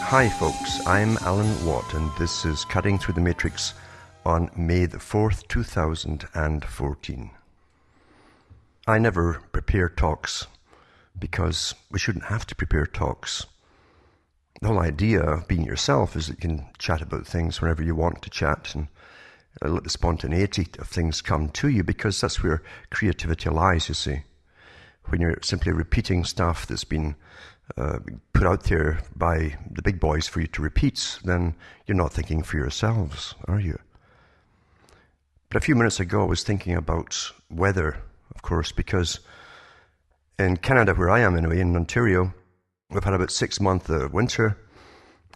Hi folks, I'm Alan Watt and this is Cutting Through the Matrix on May the 4th, 2014. I never prepare talks because we shouldn't have to prepare talks. The whole idea of being yourself is that you can chat about things whenever you want to chat and let the spontaneity of things come to you, because that's where creativity lies, you see. When you're simply repeating stuff that's been put out there by the big boys for you to repeat, then you're not thinking for yourselves, are you? But a few minutes ago I was thinking about weather, of course, because in Canada, where I am anyway, in Ontario, we've had about 6 months of winter.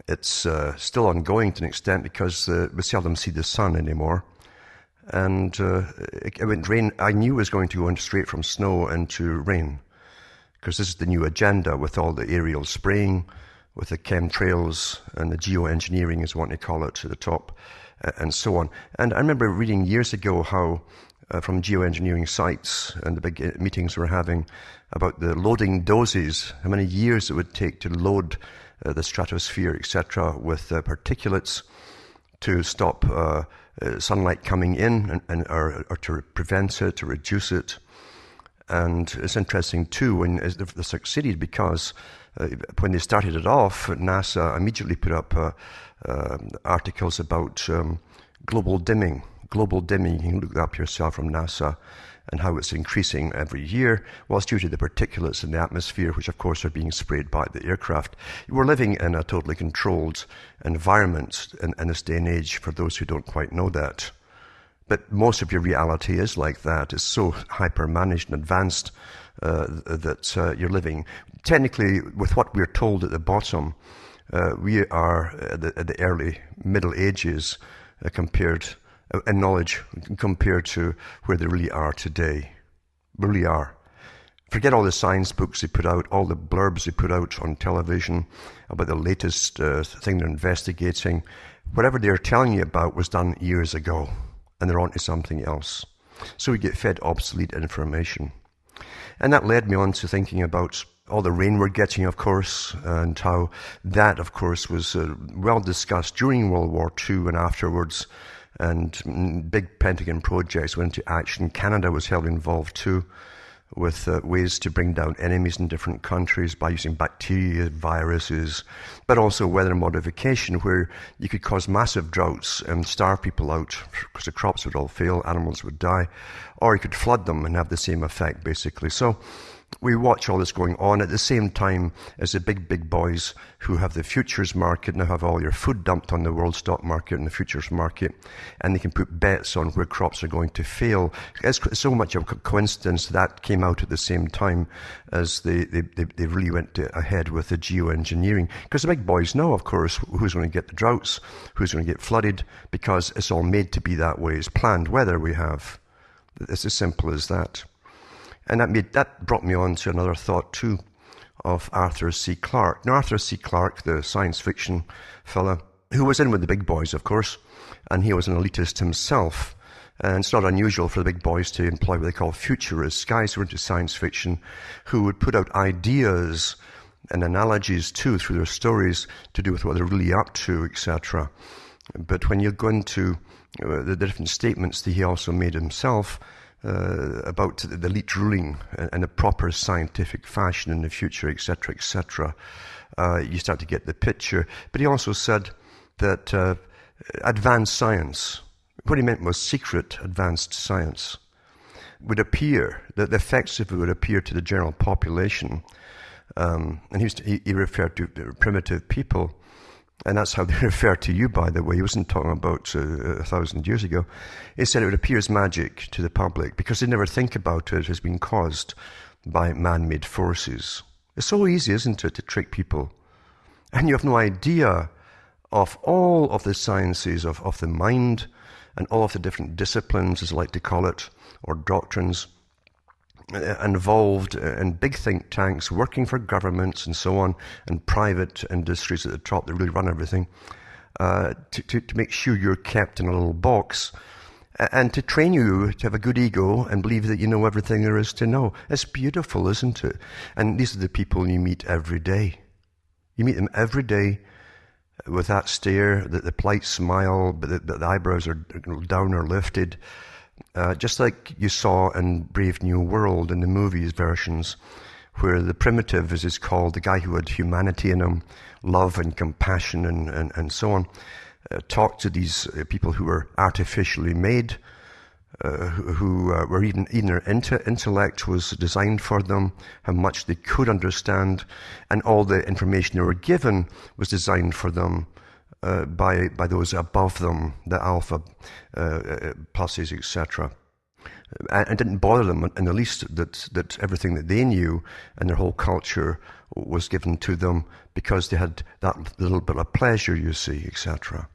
It's still ongoing to an extent because we seldom see the sun anymore. And it went rain. I knew it was going to go straight from snow into rain, because this is the new agenda with all the aerial spraying, with the chemtrails and the geoengineering is what they call it, to the top, and so on. And I remember reading years ago how from geoengineering sites and the big meetings we're having about the loading doses, how many years it would take to load the stratosphere, etc., with particulates to stop sunlight coming in or to prevent it, to reduce it. And it's interesting too when they succeeded, because when they started it off, NASA immediately put up articles about global dimming. Global dimming, you can look that up yourself from NASA, and how it's increasing every year. Well, it's due to the particulates in the atmosphere, which of course are being sprayed by the aircraft. We're living in a totally controlled environment in this day and age, for those who don't quite know that. But most of your reality is like that. It's so hyper-managed and advanced that you're living. Technically, with what we're told at the bottom, we are at the early Middle Ages compared in knowledge compared to where they really are today. Really are. Forget all the science books they put out, all the blurbs they put out on television about the latest thing they're investigating. Whatever they're telling you about was done years ago, and they're on to something else. So we get fed obsolete information. And that led me on to thinking about all the rain we're getting, of course, and how that, of course, was well discussed during World War II and afterwards. And big Pentagon projects went into action. Canada was heavily involved too, with ways to bring down enemies in different countries by using bacteria, viruses, but also weather modification, where you could cause massive droughts and starve people out because the crops would all fail, animals would die, or you could flood them and have the same effect, basically. So we watch all this going on at the same time as the big boys who have the futures market now have all your food dumped on the world stock market and the futures market, and they can put bets on where crops are going to fail. It's so much of a coincidence that came out at the same time as they really went ahead with the geoengineering, because the big boys know, of course, who's going to get the droughts, who's going to get flooded, because it's all made to be that way. It's planned weather we have. It's as simple as that. And that brought me on to another thought too, of Arthur C. Clarke. Now, Arthur C. Clarke, the science fiction fella, who was in with the big boys, of course, and he was an elitist himself. And it's not unusual for the big boys to employ what they call futurists, guys who are into science fiction, who would put out ideas and analogies too through their stories to do with what they're really up to, etc. But when you go into the different statements that he also made himself, about the elite ruling in a proper scientific fashion in the future, etc., etc., you start to get the picture. But he also said that advanced science, what he meant was secret advanced science, would appear, that the effects of it would appear to the general population. And he referred to primitive people. And that's how they refer to you, by the way. He wasn't talking about 1,000 years ago. He said it would appear as magic to the public because they never think about it as being caused by man-made forces. It's so easy, isn't it, to trick people? And you have no idea of all of the sciences of the mind and all of the different disciplines, as I like to call it, or doctrines, involved in big think tanks, working for governments and so on, and private industries at the top that really run everything, to make sure you're kept in a little box, and to train you to have a good ego and believe that you know everything there is to know. It's beautiful, isn't it? And these are the people you meet every day. You meet them every day, with that stare, the polite smile, but the eyebrows are down or lifted, just like you saw in Brave New World in the movies versions, where the primitive, as it's called, the guy who had humanity in him, love and compassion and so on, talked to these people who were artificially made, who were even their intellect was designed for them, how much they could understand, and all the information they were given was designed for them by those above them, the alpha pluses, etc. And it didn't bother them in the least that everything that they knew and their whole culture was given to them because they had that little bit of pleasure, you see, etc.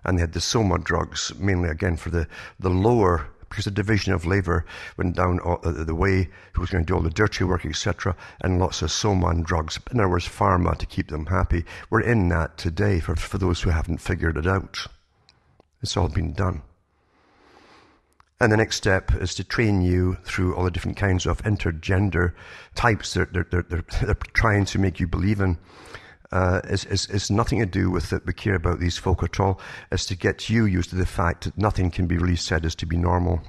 And they had the soma drugs, mainly again for the lower, because the division of labor went down the way, who was going to do all the dirty work, etc., and lots of soma and drugs. In other words, pharma to keep them happy. We're in that today for those who haven't figured it out. It's all been done. And the next step is to train you through all the different kinds of intergender types they're trying to make you believe in. It's nothing to do with that we care about these folk at all. It's to get you used to the fact that nothing can be really said as to be normal.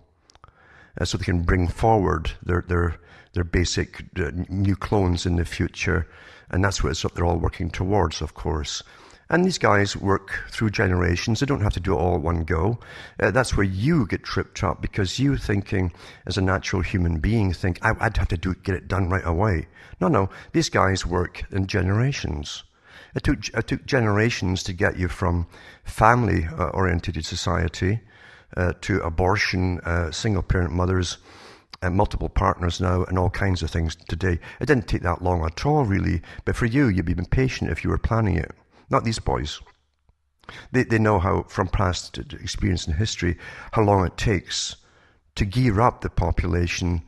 So they can bring forward their basic new clones in the future. And that's what they're all working towards, of course. And these guys work through generations. They don't have to do it all at one go. That's where you get tripped up, because you thinking as a natural human being think, I'd have to get it done right away. No. These guys work in generations. It took generations to get you from family-oriented society to abortion, single-parent mothers, and multiple partners now, and all kinds of things today. It didn't take that long at all, really. But for you, you'd be patient if you were planning it. Not these boys. They know how, from past experience and history, how long it takes to gear up the population,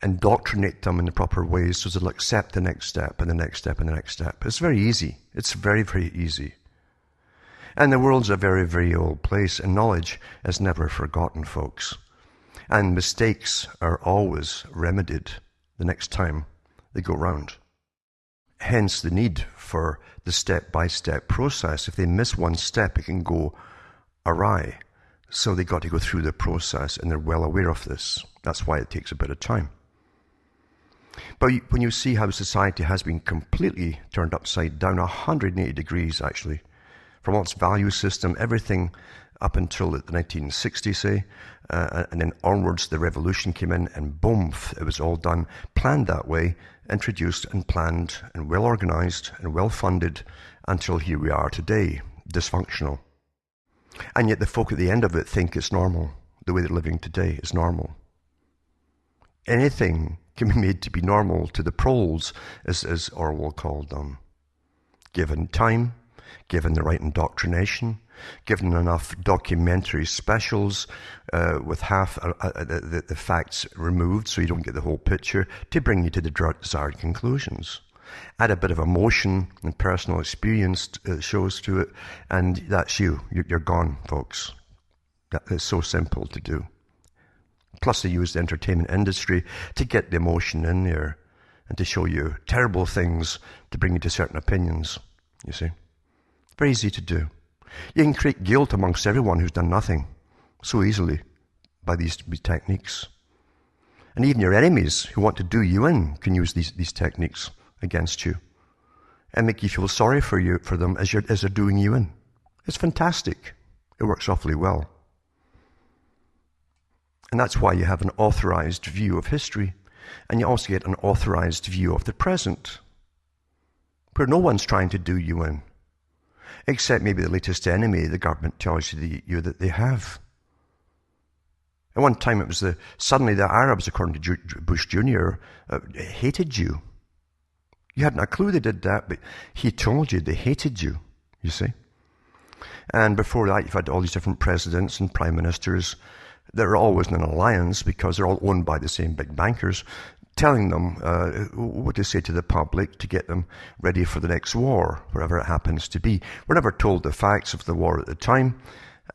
indoctrinate them in the proper ways so they'll accept the next step and the next step and the next step. It's very easy. It's very, very easy. And the world's a very, very old place, and knowledge is never forgotten, folks. And mistakes are always remedied the next time they go round. Hence the need for the step-by-step process. If they miss one step, it can go awry. So they got to go through the process, and they're well aware of this. That's why it takes a bit of time. But when you see how society has been completely turned upside down, 180 degrees actually, from its value system, everything up until the 1960s, say, and then onwards the revolution came in, and boom, it was all done, planned that way, introduced and planned and well organized and well funded until here we are today, dysfunctional. And yet the folk at the end of it think it's normal. The way they're living today is normal. Anything can be made to be normal to the proles, as Orwell called them. Given time, given the right indoctrination, given enough documentary specials with half the facts removed so you don't get the whole picture, to bring you to the desired conclusions. Add a bit of emotion and personal experience shows to it, and that's you. You're gone, folks. That is so simple to do. Plus they use the entertainment industry to get the emotion in there and to show you terrible things to bring you to certain opinions, you see. Very easy to do. You can create guilt amongst everyone who's done nothing so easily by these techniques. And even your enemies who want to do you in can use these techniques against you and make you feel sorry for them as they're doing you in. It's fantastic. It works awfully well. And that's why you have an authorized view of history, and you also get an authorized view of the present, where no one's trying to do you in, except maybe the latest enemy the government tells you that they have. At one time, it was suddenly the Arabs, according to Bush Jr., hated you. You hadn't a clue they did that, but he told you they hated you, you see. And before that, you've had all these different presidents and prime ministers that are always in an alliance because they're all owned by the same big bankers, telling them what to say to the public to get them ready for the next war, wherever it happens to be. We're never told the facts of the war at the time,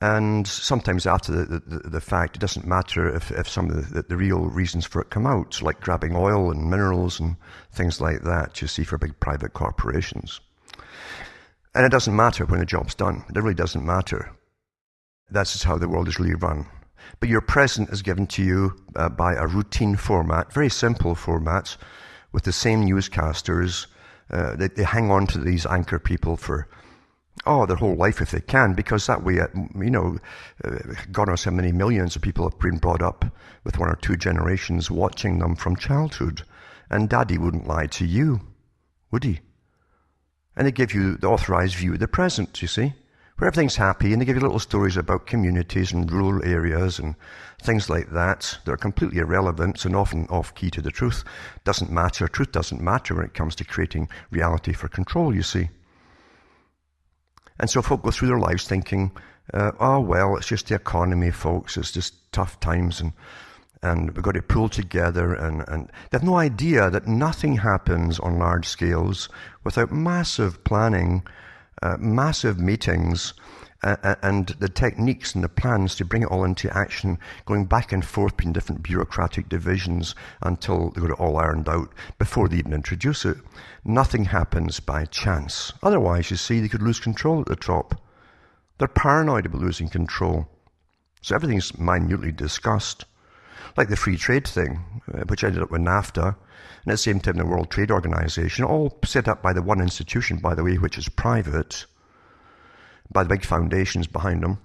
and sometimes after the fact, it doesn't matter if some of the real reasons for it come out, like grabbing oil and minerals and things like that, you see, for big private corporations. And it doesn't matter when the job's done. It really doesn't matter. That's just how the world is really run. But your present is given to you by a routine format, very simple format, with the same newscasters. They hang on to these anchor people for their whole life if they can, because that way, God knows how many millions of people have been brought up with one or two generations watching them from childhood. And Daddy wouldn't lie to you, would he? And they give you the authorized view of the present, you see, where everything's happy, and they give you little stories about communities and rural areas and things like that. They're completely irrelevant and often off-key to the truth. Doesn't matter. Truth doesn't matter when it comes to creating reality for control, you see. And so folk go through their lives thinking, well, it's just the economy, folks. It's just tough times, and we've got to pull together. And they have no idea that nothing happens on large scales without massive planning, massive meetings, and the techniques and the plans to bring it all into action, going back and forth between different bureaucratic divisions until they got it all ironed out before they even introduce it. Nothing happens by chance. Otherwise, you see, they could lose control at the top. They're paranoid about losing control. So everything's minutely discussed. Like the free trade thing, which ended up with NAFTA, and at the same time the World Trade Organization, all set up by the one institution, by the way, which is private, by the big foundations behind them,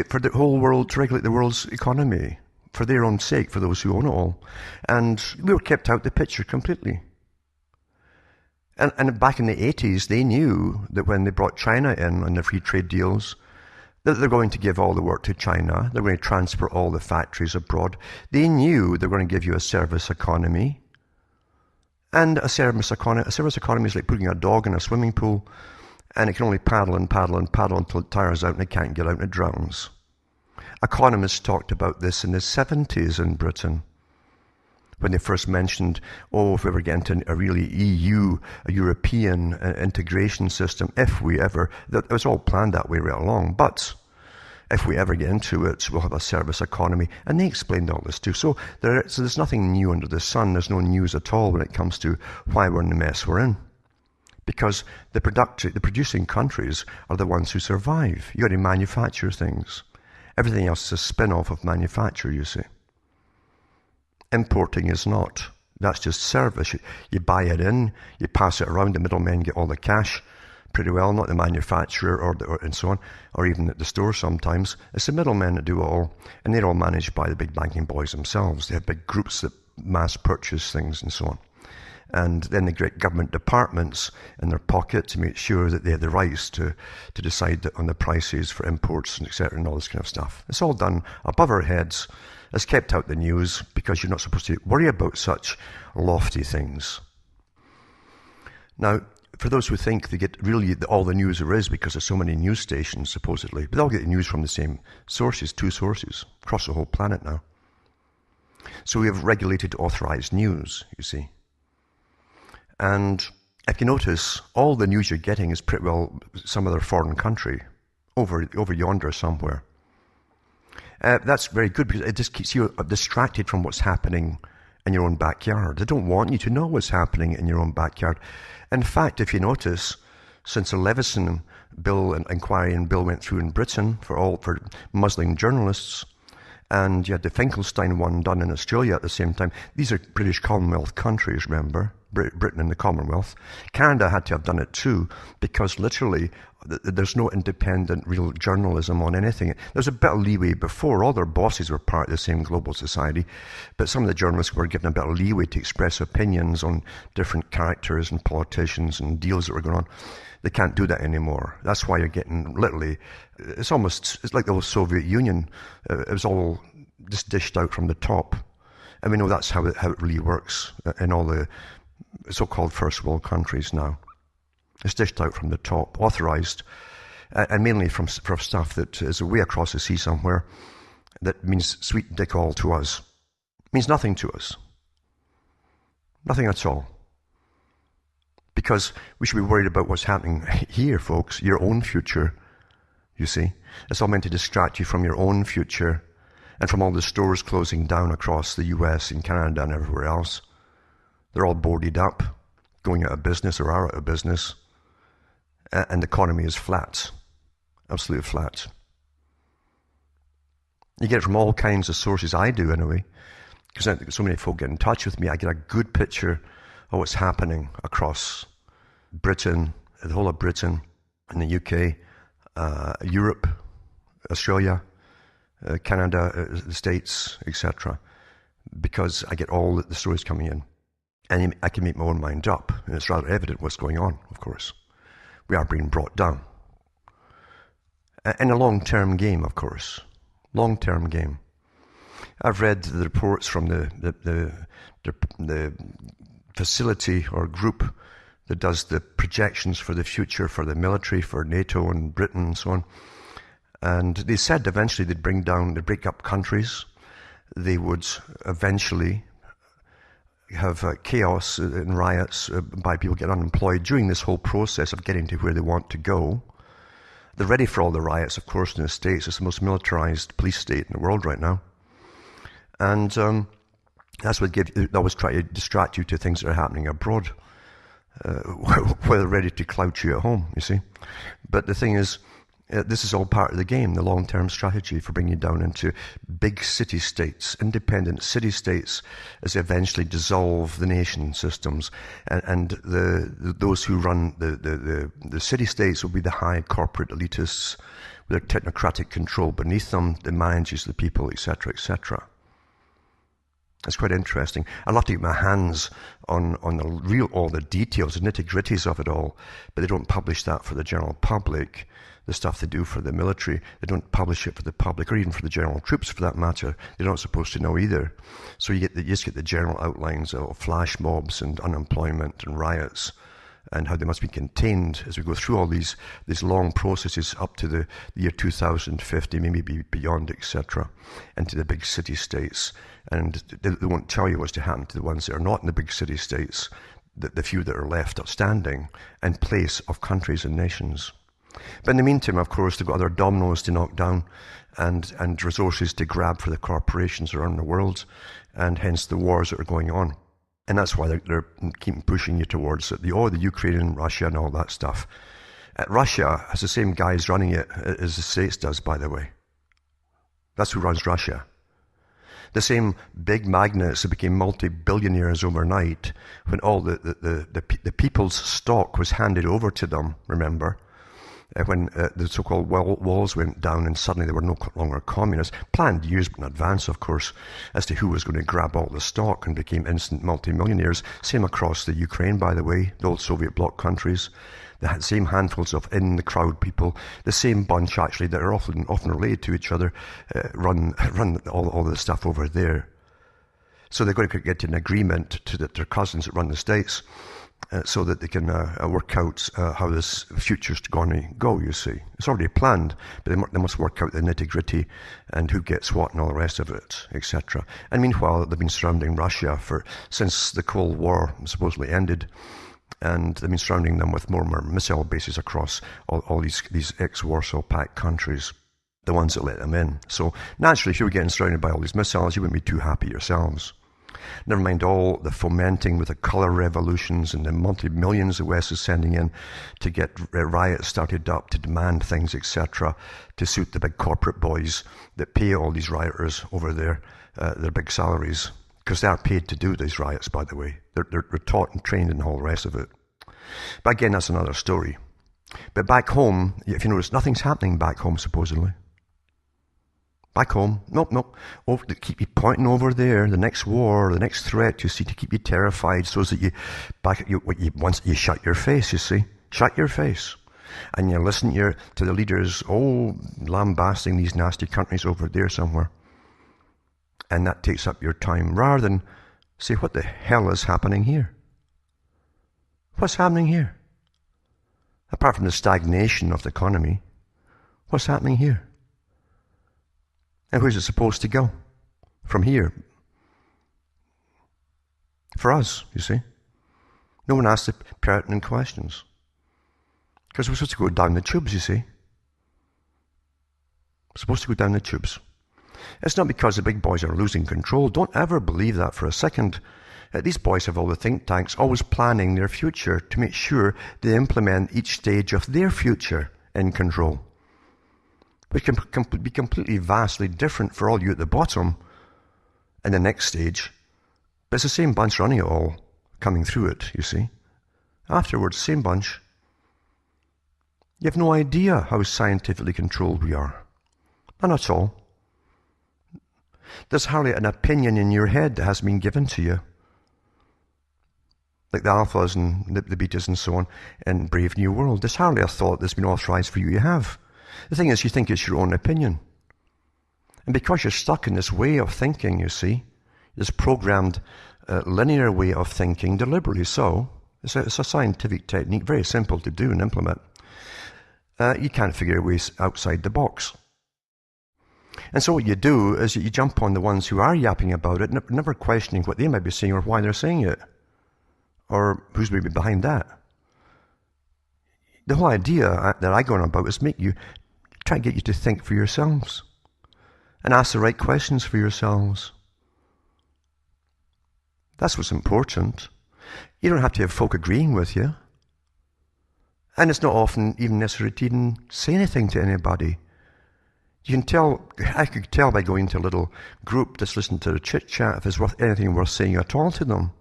for the whole world, to regulate the world's economy, for their own sake, for those who own it all. And we were kept out of the picture completely. And back in the 80s, they knew that when they brought China in on the free trade deals, that they're going to give all the work to China. They're going to transfer all the factories abroad. They knew they were going to give you a service economy. And a service economy is like putting a dog in a swimming pool, and it can only paddle and paddle and paddle until it tires out and it can't get out and it drowns. Economists talked about this in the 70s in Britain, when they first mentioned, if we ever get into a really EU, a European integration system, if we ever, it was all planned that way right along, but if we ever get into it, we'll have a service economy. And they explained all this too. So there's nothing new under the sun. There's no news at all when it comes to why we're in the mess we're in. Because the producing countries are the ones who survive. You got to manufacture things. Everything else is a spin-off of manufacture, you see. Importing is not. That's just service. You buy it in, you pass it around, the middlemen get all the cash pretty well, not the manufacturer and so on, or even at the store sometimes. It's the middlemen that do it all, and they're all managed by the big banking boys themselves. They have big groups that mass purchase things and so on. And then the great government departments in their pocket to make sure that they have the rights to decide on the prices for imports and etc. and all this kind of stuff. It's all done above our heads. It's kept out the news because you're not supposed to worry about such lofty things. Now, for those who think they get really all the news there is because there's so many news stations, supposedly, but they all get the news from the same sources, two sources, across the whole planet now. So we have regulated authorized news, you see. And if you notice, all the news you're getting is pretty well some other foreign country, over yonder somewhere. That's very good because it just keeps you distracted from what's happening in your own backyard. They don't want you to know what's happening in your own backyard. In fact, if you notice, since the Leveson bill and inquiry and bill went through in Britain for Muslim journalists, and you had the Finkelstein one done in Australia at the same time. These are British Commonwealth countries, remember? Britain and the Commonwealth. Canada had to have done it too, because literally there's no independent real journalism on anything. There's a bit of leeway before. All their bosses were part of the same global society, but some of the journalists were given a bit of leeway to express opinions on different characters and politicians and deals that were going on. They can't do that anymore. That's why you're getting literally, it's like the old Soviet Union. It was all just dished out from the top. And we know that's how it really works in all the so-called first world countries now. It's dished out from the top, authorized, and mainly from stuff that is way across the sea somewhere that means sweet dick all to us. It means nothing to us. Nothing at all. Because we should be worried about what's happening here, folks, your own future, you see. It's all meant to distract you from your own future and from all the stores closing down across the US and Canada and everywhere else. They're all boarded up, going out of business or are out of business. and the economy is flat, absolutely flat. You get it from all kinds of sources. I do anyway, because so many folk get in touch with me. I get a good picture of what's happening across Britain, the whole of Britain, and the UK, Europe, Australia, Canada, the States, etc. Because I get all the stories coming in. And I can make my own mind up. And it's rather evident what's going on, of course. We are being brought down. In a long-term game, of course. Long-term game. I've read the reports from the facility or group that does the projections for the future for the military, for NATO and Britain and so on. And they said eventually they'd break up countries. They would eventually have chaos and riots by people getting unemployed during this whole process of getting to where they want to go. They're ready for all the riots, of course, in the States. It's the most militarized police state in the world right now. And that's what they always try to distract you to things that are happening abroad, while they're ready to clout you at home, you see. But the thing is, this is all part of the game, the long-term strategy for bringing you down into big city-states, independent city-states, as they eventually dissolve the nation systems. And those who run the city-states will be the high corporate elitists with their technocratic control beneath them, that manages the people, etc., etc. It's quite interesting. I'd love to get my hands on all the details, the nitty-gritties of it all, but they don't publish that for the general public. The stuff they do for the military, they don't publish it for the public, or even for the general troops for that matter. They're not supposed to know either. So you just get the general outlines of flash mobs and unemployment and riots, and how they must be contained as we go through all these long processes up to the year 2050, maybe beyond, etc., into the big city-states. And they won't tell you what's to happen to the ones that are not in the big city-states, the few that are left outstanding, in place of countries and nations. But in the meantime, of course, they've got other dominoes to knock down and resources to grab for the corporations around the world, and hence the wars that are going on. And that's why they're keep pushing you towards the Ukraine and Russia and all that stuff. Russia has the same guys running it as the States does, by the way. That's who runs Russia. The same big magnates that became multi-billionaires overnight when all the people's stock was handed over to them, remember? When the so-called walls went down and suddenly they were no longer communists, planned years in advance, of course, as to who was going to grab all the stock and became instant multimillionaires. Same across the Ukraine, by the way, the old Soviet bloc countries. The same handfuls of in-the-crowd people, the same bunch actually that are often related to each other, run all the stuff over there. So they're going to get to an agreement that their cousins that run the States, so that they can work out how this future's going to go, you see. It's already planned, but they must work out the nitty-gritty and who gets what and all the rest of it, etc. And meanwhile, they've been surrounding Russia since the Cold War supposedly ended, and they've been surrounding them with more and more missile bases across all these ex-Warsaw Pact countries, the ones that let them in. So naturally, if you were getting surrounded by all these missiles, you wouldn't be too happy yourselves. Never mind all the fomenting with the colour revolutions and the multi-millions the West is sending in to get riots started up, to demand things, etc., to suit the big corporate boys that pay all these rioters over there their big salaries. Because they are paid to do these riots, by the way. They're taught and trained and all the rest of it. But again, that's another story. But back home, if you notice, nothing's happening back home, supposedly. Back home, nope. Oh, they keep you pointing over there, the next war, the next threat, you see, to keep you terrified, so that once you shut your face, you see. Shut your face. And you listen to the leaders, lambasting these nasty countries over there somewhere. And that takes up your time, rather than say, what the hell is happening here? What's happening here? Apart from the stagnation of the economy, what's happening here? And where's it supposed to go from here? For us, you see. No one asks the pertinent questions. Because we're supposed to go down the tubes, you see. We're supposed to go down the tubes. It's not because the big boys are losing control. Don't ever believe that for a second. These boys have all the think tanks always planning their future to make sure they implement each stage of their future in control. Which can be completely vastly different for all you at the bottom in the next stage. But it's the same bunch running it all, coming through it, you see. Afterwards, same bunch. You have no idea how scientifically controlled we are. None at all. There's hardly an opinion in your head that has been given to you. Like the alphas and the betas and so on in Brave New World. There's hardly a thought that's been authorized for you to have. The thing is, you think it's your own opinion. And because you're stuck in this way of thinking, you see, this programmed linear way of thinking, deliberately so, it's a scientific technique, very simple to do and implement. You can't figure ways outside the box. And so what you do is you jump on the ones who are yapping about it, never questioning what they might be saying or why they're saying it, or who's maybe behind that. The whole idea that I go on about is try to get you to think for yourselves and ask the right questions for yourselves. That's what's important. You don't have to have folk agreeing with you. And it's not often even necessary to even say anything to anybody. You can tell, I could tell by going to a little group just listening to the chit-chat if it's anything worth saying at all to them.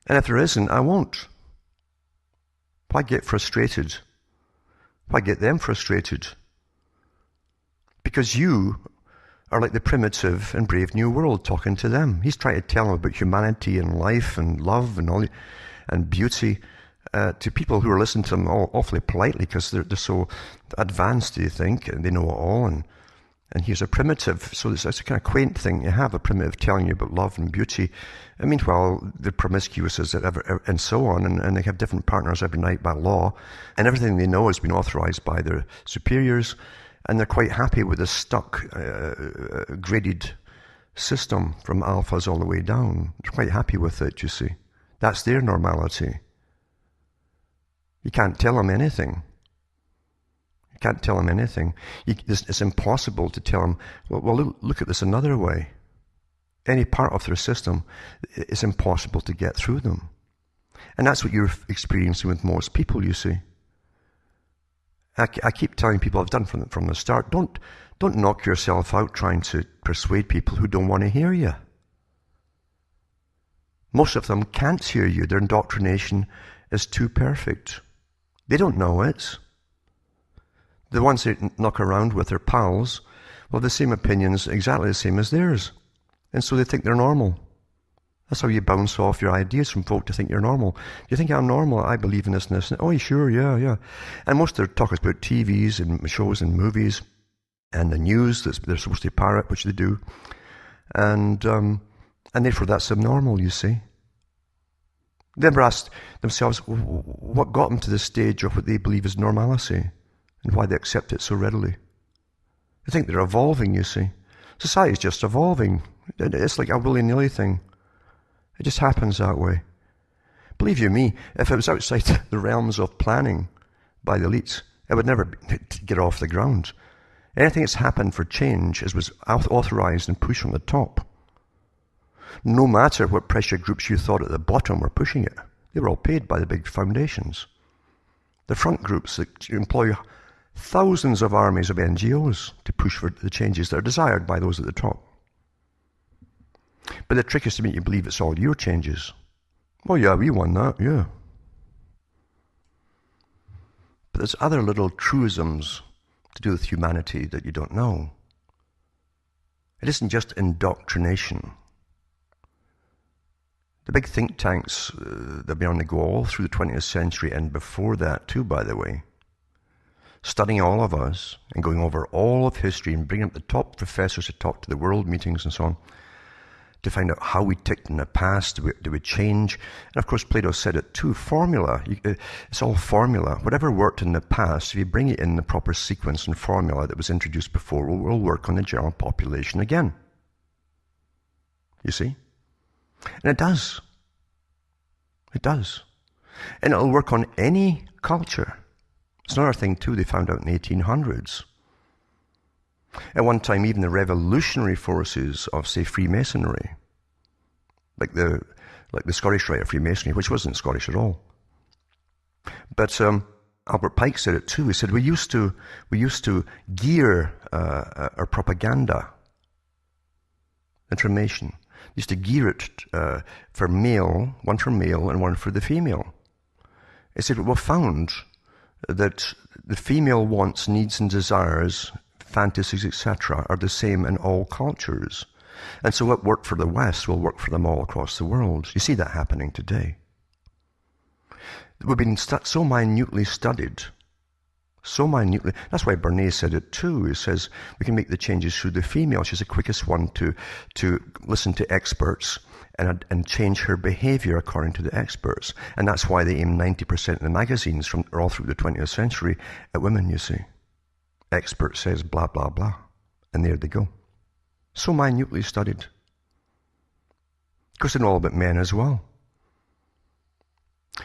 And if there isn't, I won't. Why get frustrated? Why get them frustrated? Because you are like the primitive and Brave New World talking to them. He's trying to tell them about humanity and life and love and all and beauty to people who are listening to them all awfully politely because they're so advanced, do you think, and they know it all. And he's a primitive, so it's a kind of quaint thing. You have a primitive telling you about love and beauty. I mean, well, they're promiscuous as ever, and so on, and they have different partners every night by law, and everything they know has been authorized by their superiors, and they're quite happy with this stuck, graded system from alphas all the way down. They're quite happy with it, you see. That's their normality. You can't tell them anything. You can't tell them anything. It's impossible to tell them, well, look at this another way. Any part of their system, it's impossible to get through them. And that's what you're experiencing with most people, you see. I keep telling people, I've done from the start, don't knock yourself out trying to persuade people who don't want to hear you. Most of them can't hear you. Their indoctrination is too perfect. They don't know it. The ones they knock around with their pals, well, the same opinions, exactly the same as theirs. And so they think they're normal. That's how you bounce off your ideas from folk to think you're normal. Do you think I'm normal? I believe in this and this. Oh, sure, yeah. And most of their talk is about TVs and shows and movies and the news that they're supposed to parrot, which they do. And therefore that's abnormal, you see. They never asked themselves what got them to this stage of what they believe is normalcy and why they accept it so readily. They think they're evolving, you see. Society's just evolving. It's like a willy-nilly thing. It just happens that way. Believe you me, if it was outside the realms of planning by the elites, it would never get off the ground. Anything that's happened for change was authorized and pushed from the top. No matter what pressure groups you thought at the bottom were pushing it, they were all paid by the big foundations. The front groups that employ thousands of armies of NGOs to push for the changes that are desired by those at the top. But the trick is to make you believe it's all your changes. Well, yeah, we won that, yeah. But there's other little truisms to do with humanity that you don't know. It isn't just indoctrination. The big think tanks that have been on the go all through the 20th century and before that too, by the way, studying all of us and going over all of history and bringing up the top professors to talk to the world meetings and so on, to find out how we ticked in the past, do we change? And of course, Plato said it too, formula. It's all formula. Whatever worked in the past, if you bring it in the proper sequence and formula that was introduced before, will work on the general population again. You see? And it does. It does. And it'll work on any culture. It's another thing too they found out in the 1800s. At one time, even the revolutionary forces of, say, Freemasonry, like the Scottish Rite of Freemasonry, which wasn't Scottish at all. But Albert Pike said it too. He said we used to gear our propaganda information. We used to gear it for male, one for male and one for the female. He said we found that the female wants, needs and desires, fantasies, etc. are the same in all cultures. And so what worked for the West will work for them all across the world. You see that happening today. We've been so minutely studied. So minutely. That's why Bernays said it too. He says we can make the changes through the female. She's the quickest one to listen to experts and change her behavior according to the experts. And that's why they aim 90% of the magazines from all through the 20th century at women, you see. Expert says blah, blah, blah. And there they go. So minutely studied. Of course, they know all about men as well.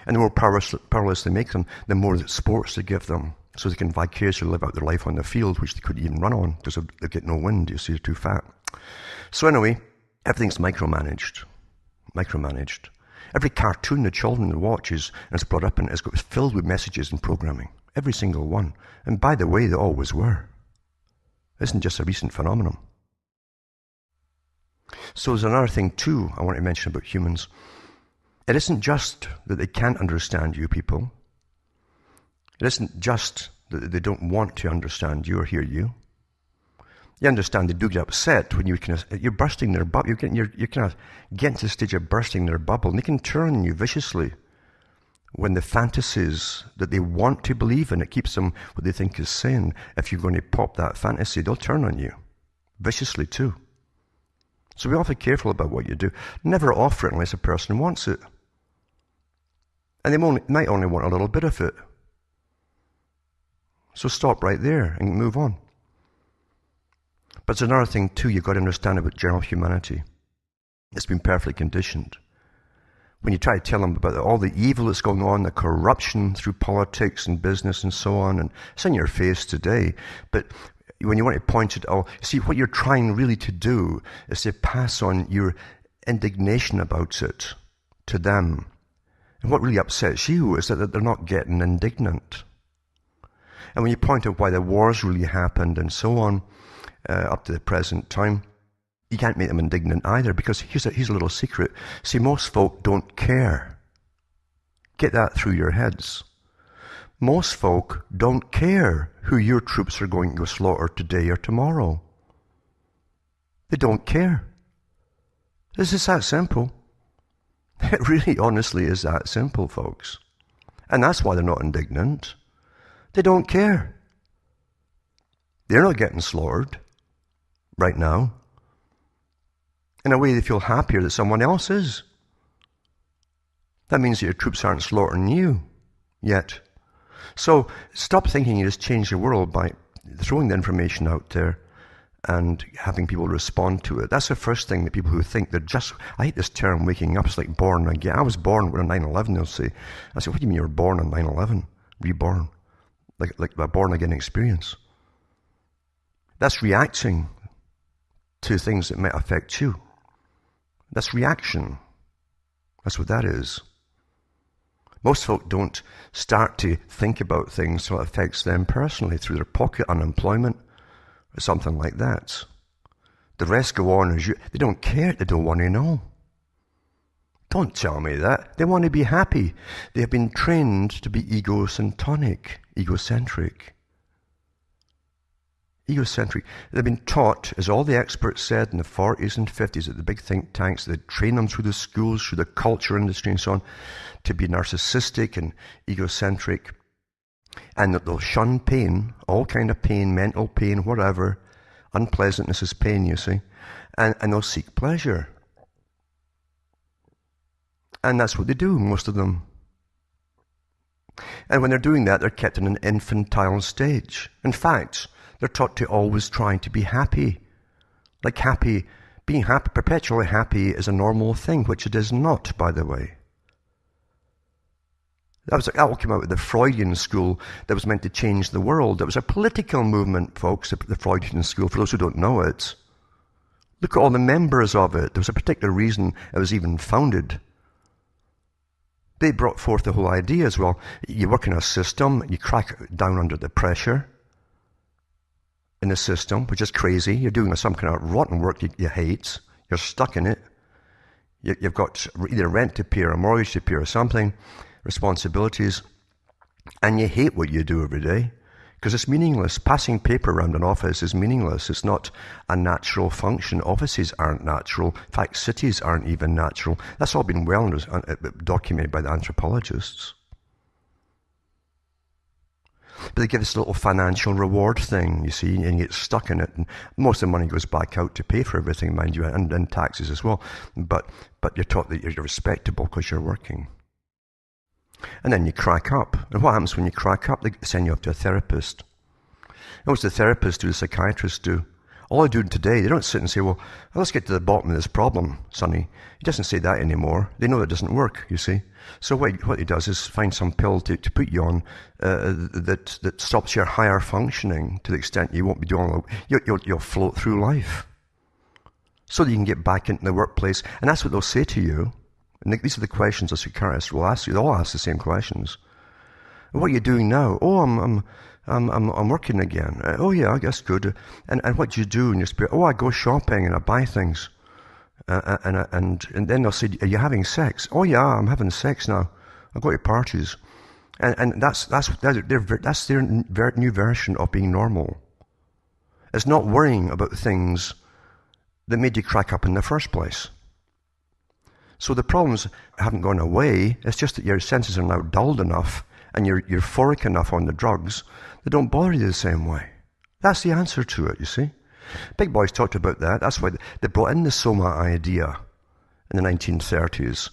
And the more powerless they make them, the more sports they give them. So they can vicariously live out their life on the field, which they couldn't even run on because they get no wind. You see, they're too fat. So anyway, everything's micromanaged. Micromanaged. Every cartoon the children watch is brought up and it's filled with messages and programming. Every single one. And by the way, they always were. It isn't just a recent phenomenon. So there's another thing too I want to mention about humans. It isn't just that they can't understand you people. It isn't just that they don't want to understand you or hear you. You understand they do get upset when you're bursting their bubble. You're kind of getting to the stage of bursting their bubble, and they can turn on you viciously when the fantasies that they want to believe in, it keeps them what they think is sin. If you're going to pop that fantasy, they'll turn on you viciously too. So be awfully careful about what you do. Never offer it unless a person wants it. And they might only want a little bit of it. So stop right there and move on. But there's another thing too you've got to understand about general humanity. It's been perfectly conditioned. When you try to tell them about all the evil that's going on, the corruption through politics and business and so on, and it's in your face today, but when you want to point it out, see, what you're trying really to do is to pass on your indignation about it to them. And what really upsets you is that they're not getting indignant. And when you point out why the wars really happened and so on, up to the present time, you can't make them indignant either, because here's a little secret. See, most folk don't care. Get that through your heads. Most folk don't care who your troops are going to go slaughter today or tomorrow. They don't care. This is that simple. It really honestly is that simple, folks. And that's why they're not indignant. They don't care. They're not getting slaughtered right now. In a way, they feel happier that someone else is. That means that your troops aren't slaughtering you yet. So stop thinking you just change the world by throwing the information out there and having people respond to it. That's the first thing that people who think they're just, I hate this term, waking up. It's like born again. I was born on 9/11, they'll say. I say, what do you mean you were born on 9/11? Reborn. Like a born again experience. That's reacting to things that might affect you. That's reaction. That's what that is. Most folk don't start to think about things till it affects them personally through their pocket unemployment or something like that. The rest go on as you. They don't care. They don't want to know. Don't tell me that. They want to be happy. They have been trained to be egocentric. They've been taught, as all the experts said in the 40s and 50s at the big think tanks, they train them through the schools, through the culture industry and so on, to be narcissistic and egocentric, and that they'll shun pain, all kind of pain, mental pain, whatever. Unpleasantness is pain, you see, and they'll seek pleasure. And that's what they do, most of them. And when they're doing that, they're kept in an infantile stage. In fact, they're taught to always try to be happy. Like happy, being happy, perpetually happy is a normal thing, which it is not, by the way. That all came out of the Freudian school that was meant to change the world. It was a political movement, folks, the Freudian school, for those who don't know it. Look at all the members of it. There was a particular reason it was even founded. They brought forth the whole idea as well. You work in a system, you crack down under the pressure in the system, which is crazy. You're doing some kind of rotten work you hate. You're stuck in it. You've got either rent to pay or a mortgage to pay or something, responsibilities, and you hate what you do every day because it's meaningless. Passing paper around an office is meaningless. It's not a natural function. Offices aren't natural. In fact, cities aren't even natural. That's all been well documented by the anthropologists. But they give this little financial reward thing, you see, and you get stuck in it. And most of the money goes back out to pay for everything, mind you, and taxes as well. But you're taught that you're respectable because you're working. And then you crack up. And what happens when you crack up? They send you off to a therapist. And what's the therapist do, the psychiatrist do? All they do today, they don't sit and say, well, let's get to the bottom of this problem, Sonny. He doesn't say that anymore. They know that doesn't work, you see. So what he does is find some pill to put you on that stops your higher functioning to the extent you won't be doing all you'll float through life. So that you can get back into the workplace. And that's what they'll say to you. And these are the questions a psychiatrist will ask you. They'll all ask the same questions. What are you doing now? Oh, I'm working again. Oh yeah, I guess good. And what do you do in your spirit? Oh, I go shopping and I buy things. And then they'll say, are you having sex? Oh yeah, I'm having sex now. I go to parties. And that's their new version of being normal. It's not worrying about things that made you crack up in the first place. So the problems haven't gone away. It's just that your senses are now dulled enough and you're euphoric enough on the drugs that don't bother you the same way. That's the answer to it, you see. Big boys talked about that. That's why they brought in the Soma idea in the 1930s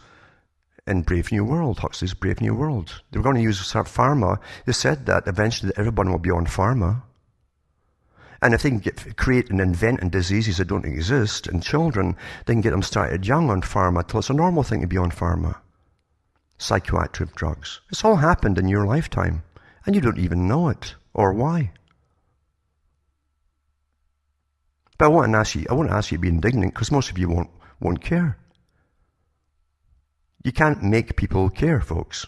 in Brave New World, Huxley's Brave New World. They were going to use pharma. They said that eventually everyone will be on pharma. And if they can create and invent diseases that don't exist in children, they can get them started young on pharma till it's a normal thing to be on pharma. Psychoactive drugs. It's all happened in your lifetime, and you don't even know it, or why. But I won't ask you to be indignant, because most of you won't care. You can't make people care, folks.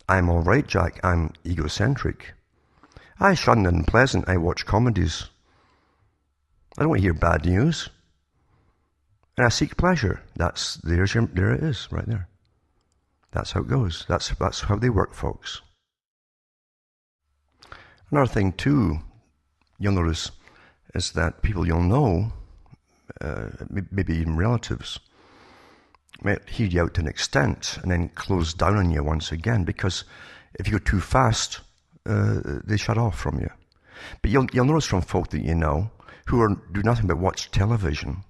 I'm all right, Jack. I'm egocentric. I shun the unpleasant. I watch comedies. I don't want to hear bad news. And I seek pleasure. There it is, right there. That's how it goes. That's how they work, folks. Another thing, too, you'll notice, is that people you'll know, maybe even relatives, might hear you out to an extent and then close down on you once again, because if you go too fast, they shut off from you. But you'll notice from folk that you know who do nothing but watch television.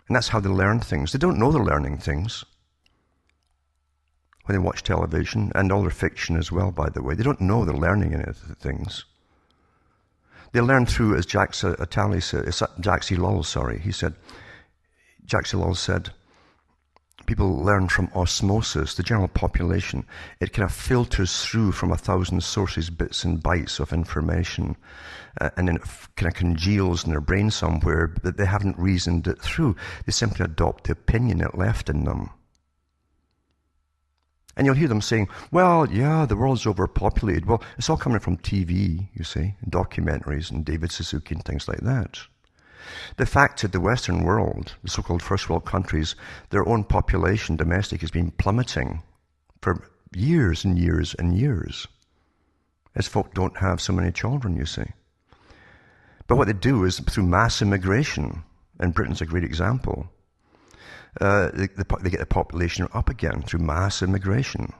And that's how they learn things. They don't know they're learning things when they watch television, and all their fiction as well, by the way. They don't know they're learning any things. They learn through, as Jacques Attali said, Jacques Ellul, he said, Jacques Ellul said, people learn from osmosis, the general population. It kind of filters through from 1,000 sources, bits and bytes of information, and then it kind of congeals in their brain somewhere, but they haven't reasoned it through. They simply adopt the opinion it left in them. And you'll hear them saying, well, yeah, the world's overpopulated. Well, it's all coming from TV, you see, and documentaries and David Suzuki and things like that. The fact that the Western world, the so-called first world countries, their own population, domestic, has been plummeting for years and years and years, as folk don't have so many children, you see. But what they do is through mass immigration, and Britain's a great example, they get the population up again through mass immigration,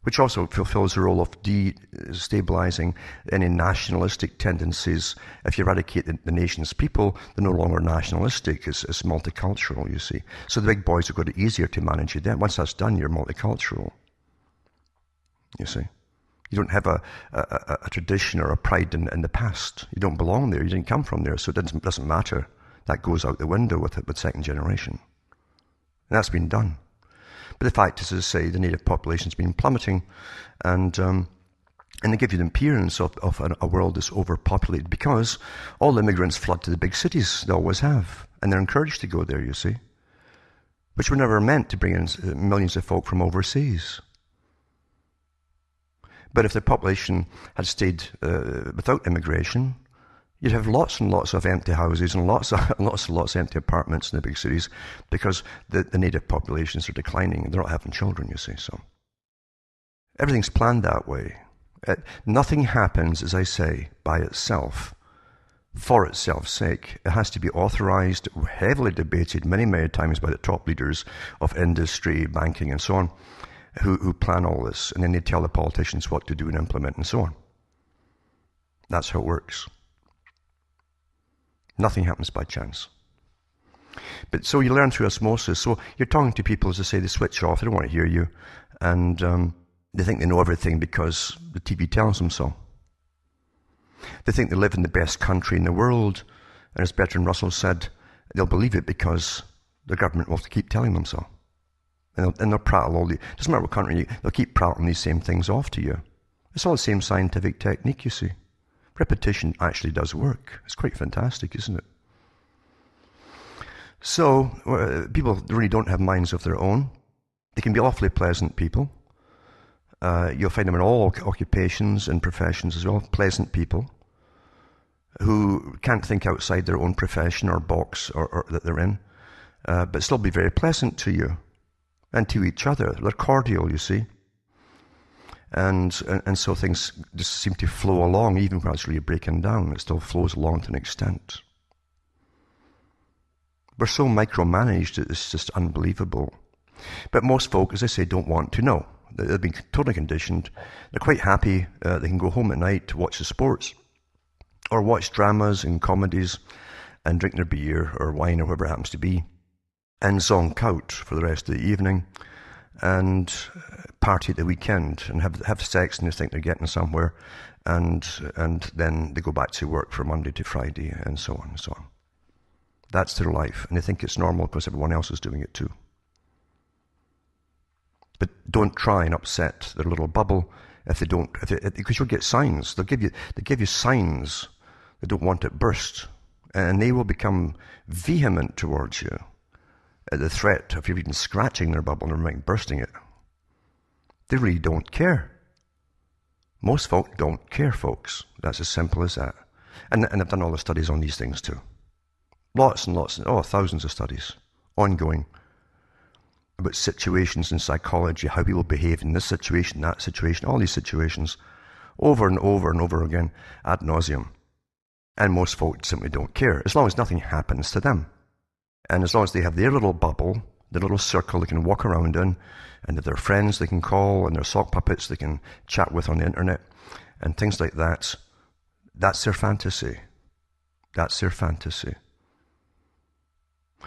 which also fulfills the role of destabilizing any nationalistic tendencies. If you eradicate the nation's people, they're no longer nationalistic, it's multicultural, you see. So the big boys have got it easier to manage you then. Once that's done, you're multicultural, you see. You don't have a tradition or a pride in the past. You don't belong there, you didn't come from there, so it doesn't matter. That goes out the window with second generation. And that's been done. But the fact is, as I say, the native population's been plummeting, and And they give you the appearance of a world that's overpopulated because all immigrants flood to the big cities. They always have. And they're encouraged to go there, you see. Which were never meant to bring in millions of folk from overseas. But if the population had stayed without immigration, you'd have lots and lots of empty houses and lots of empty apartments in the big cities because the native populations are declining and they're not having children, you see. So everything's planned that way. Nothing happens, as I say, by itself, for itself's sake. It has to be authorized, heavily debated many, many times by the top leaders of industry, banking, and so on, who plan all this, and then they tell the politicians what to do and implement and so on. That's how it works. Nothing happens by chance. But so you learn through osmosis. So you're talking to people, as I say, they switch off, they don't want to hear you, and they think they know everything because the TV tells them so. They think they live in the best country in the world, and as Bertrand Russell said, they'll believe it because the government will keep telling them so. And they'll prattle all the, doesn't matter what country, they'll keep prattling these same things off to you. It's all the same scientific technique, you see. Repetition actually does work. It's quite fantastic, isn't it? So, people really don't have minds of their own. They can be awfully pleasant people. You'll find them in all occupations and professions as well, pleasant people who can't think outside their own profession or box or that they're in, but still be very pleasant to you and to each other. They're cordial, you see. And so things just seem to flow along, even when it's really breaking down. It still flows along to an extent. We're so micromanaged, it's just unbelievable. But most folk, as I say, don't want to know. They've been totally conditioned. They're quite happy. They can go home at night to watch the sports or watch dramas and comedies and drink their beer or wine or whatever it happens to be and zonk out for the rest of the evening and party at the weekend and have sex and they think they're getting somewhere and then they go back to work from Monday to Friday and so on and so on. That's their life, and they think it's normal because everyone else is doing it too. But don't try and upset their little bubble because you'll get signs. They give you signs they don't want it burst, and they will become vehement towards you at the threat of you even scratching their bubble and bursting it. They really don't care. Most folk don't care, folks. That's as simple as that. And I've done all the studies on these things too. Lots and lots, thousands of studies, ongoing, about situations in psychology, how people behave in this situation, that situation, all these situations, over and over and over again, ad nauseum. And most folk simply don't care, as long as nothing happens to them. And as long as they have their little bubble, their little circle they can walk around in, and if they're friends they can call, and their sock puppets they can chat with on the internet, and things like that, that's their fantasy. That's their fantasy.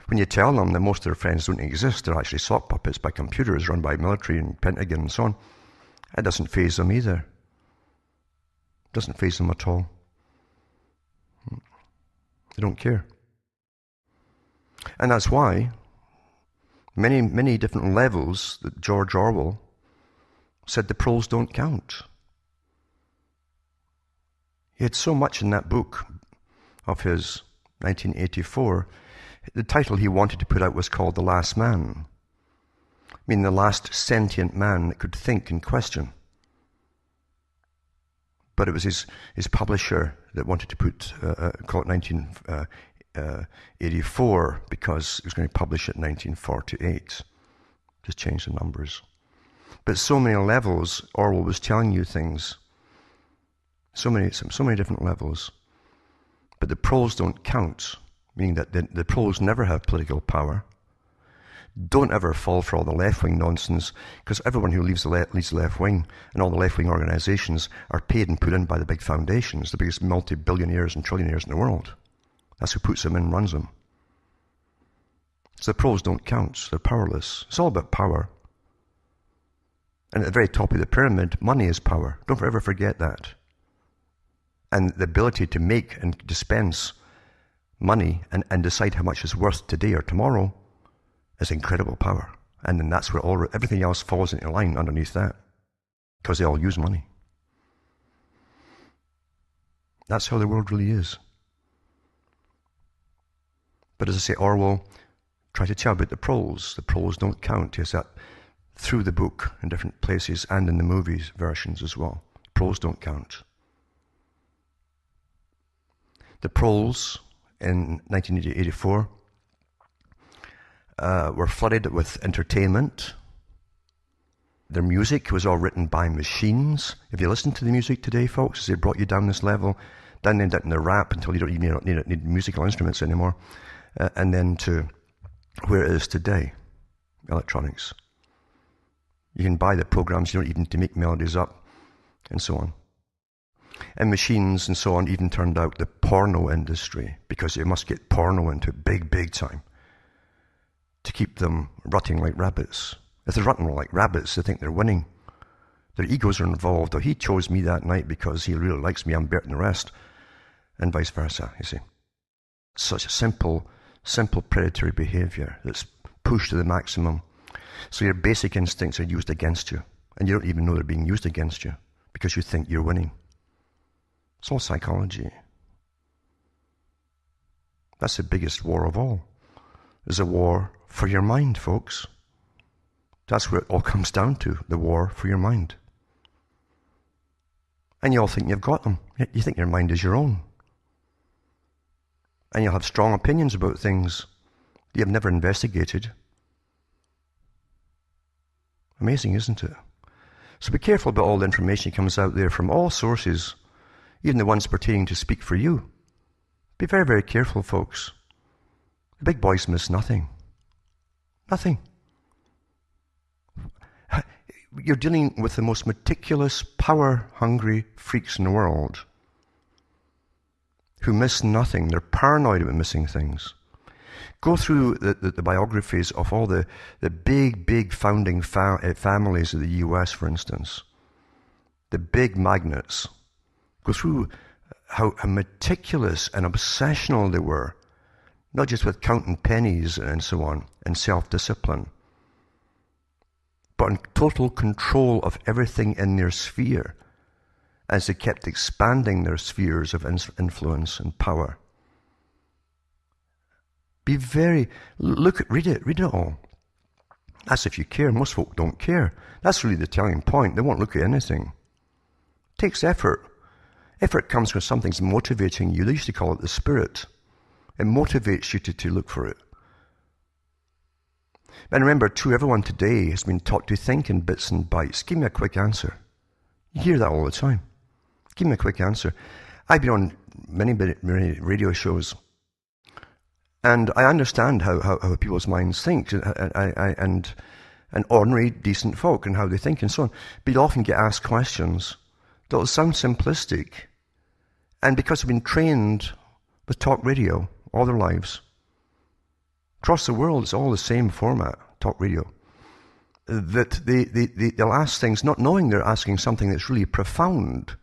When you tell them that most of their friends don't exist, they're actually sock puppets by computers run by military and Pentagon and so on, it doesn't faze them either. It doesn't faze them at all. They don't care. And that's why many, many different levels that George Orwell said the pros don't count. He had so much in that book of his, 1984, the title he wanted to put out was called The Last Man. I mean, the last sentient man that could think and question. But it was his publisher that wanted to call it 1984 because he was going to publish it in 1948. Just change the numbers. But so many levels, Orwell was telling you things. So many different levels. But the pros don't count, meaning that the pros never have political power. Don't ever fall for all the left-wing nonsense, because everyone who leads the left-wing and all the left-wing organizations are paid and put in by the big foundations, the biggest multi-billionaires and trillionaires in the world. That's who puts them in and runs them. So the pros don't count. They're powerless. It's all about power. And at the very top of the pyramid, money is power. Don't ever forget that. And the ability to make and dispense money and decide how much is worth today or tomorrow is incredible power. And then that's where everything else falls into line underneath that. Because they all use money. That's how the world really is. But as I say, Orwell tried to tell about the proles. The proles don't count. He has that through the book in different places and in the movies versions as well. Proles don't count. The proles in 1984 were flooded with entertainment. Their music was all written by machines. If you listen to the music today, folks, as they brought you down this level, down in the rap until you don't even need musical instruments anymore, and then to where it is today, electronics. You can buy the programs, you don't even need to make melodies up, and so on. And machines and so on even turned out the porno industry, because they must get porno into big time to keep them rutting like rabbits. If they're rutting like rabbits, they think they're winning. Their egos are involved. Oh, he chose me that night because he really likes me, I'm better than the rest. And vice versa, you see. Such a simple predatory behavior that's pushed to the maximum. So your basic instincts are used against you, and you don't even know they're being used against you because you think you're winning. It's all psychology. That's the biggest war of all. It's a war for your mind, folks. That's where it all comes down to, the war for your mind. And you all think you've got them. You think your mind is your own. And you'll have strong opinions about things you have never investigated. Amazing, isn't it? So be careful about all the information that comes out there from all sources, even the ones pertaining to speak for you. Be very, very careful, folks. The big boys miss nothing. Nothing. You're dealing with the most meticulous, power-hungry freaks in the world who miss nothing. They're paranoid about missing things. Go through the biographies of all the big founding families of the US, for instance. The big magnates. Go through how meticulous and obsessional they were, not just with counting pennies and so on, and self-discipline, but in total control of everything in their sphere as they kept expanding their spheres of influence and power. Be very, read it all. That's if you care. Most folk don't care. That's really the telling point. They won't look at anything. It takes effort. Effort comes when something's motivating you. They used to call it the spirit. It motivates you to look for it. And remember, too, everyone today has been taught to think in bits and bytes. Give me a quick answer. You hear that all the time. Give me a quick answer. I've been on many radio shows, and I understand how people's minds think, and ordinary, decent folk, and how they think, and so on. But you'll often get asked questions that will sound simplistic. And because they've been trained with talk radio all their lives, across the world, it's all the same format, talk radio, that they'll ask things not knowing they're asking something that's really profound,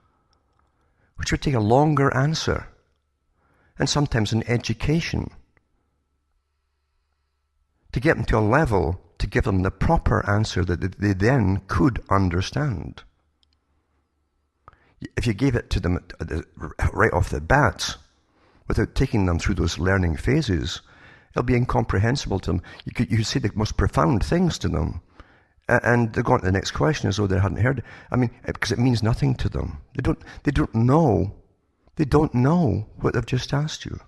which would take a longer answer, and sometimes an education, to get them to a level to give them the proper answer that they then could understand. If you gave it to them right off the bat, without taking them through those learning phases, it'll be incomprehensible to them. You could say the most profound things to them, and they're going to the next question as though they hadn't heard it. I mean, because it means nothing to them. They don't know what they've just asked you.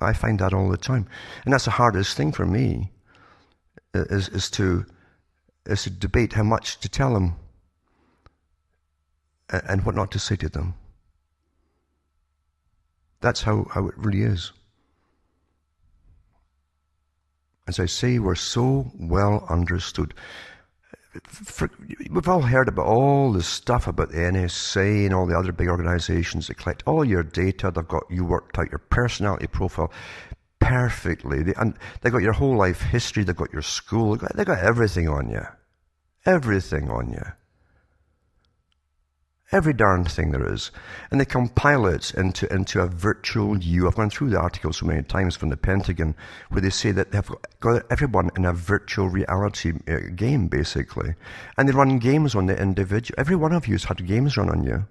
I find that all the time, and that's the hardest thing for me, is to debate how much to tell them and what not to say to them. That's how it really is. As I say, we're so well understood. We've all heard about all the stuff about the NSA and all the other big organizations that collect all your data. They've got you worked out your personality profile perfectly. They've got your whole life history. They've got your school. They've got everything on you. Everything on you. Every darn thing there is. And they compile it into a virtual you. I've gone through the article so many times from the Pentagon where they say that they've got everyone in a virtual reality game, basically. And they run games on the individual. Every one of you has had games run on you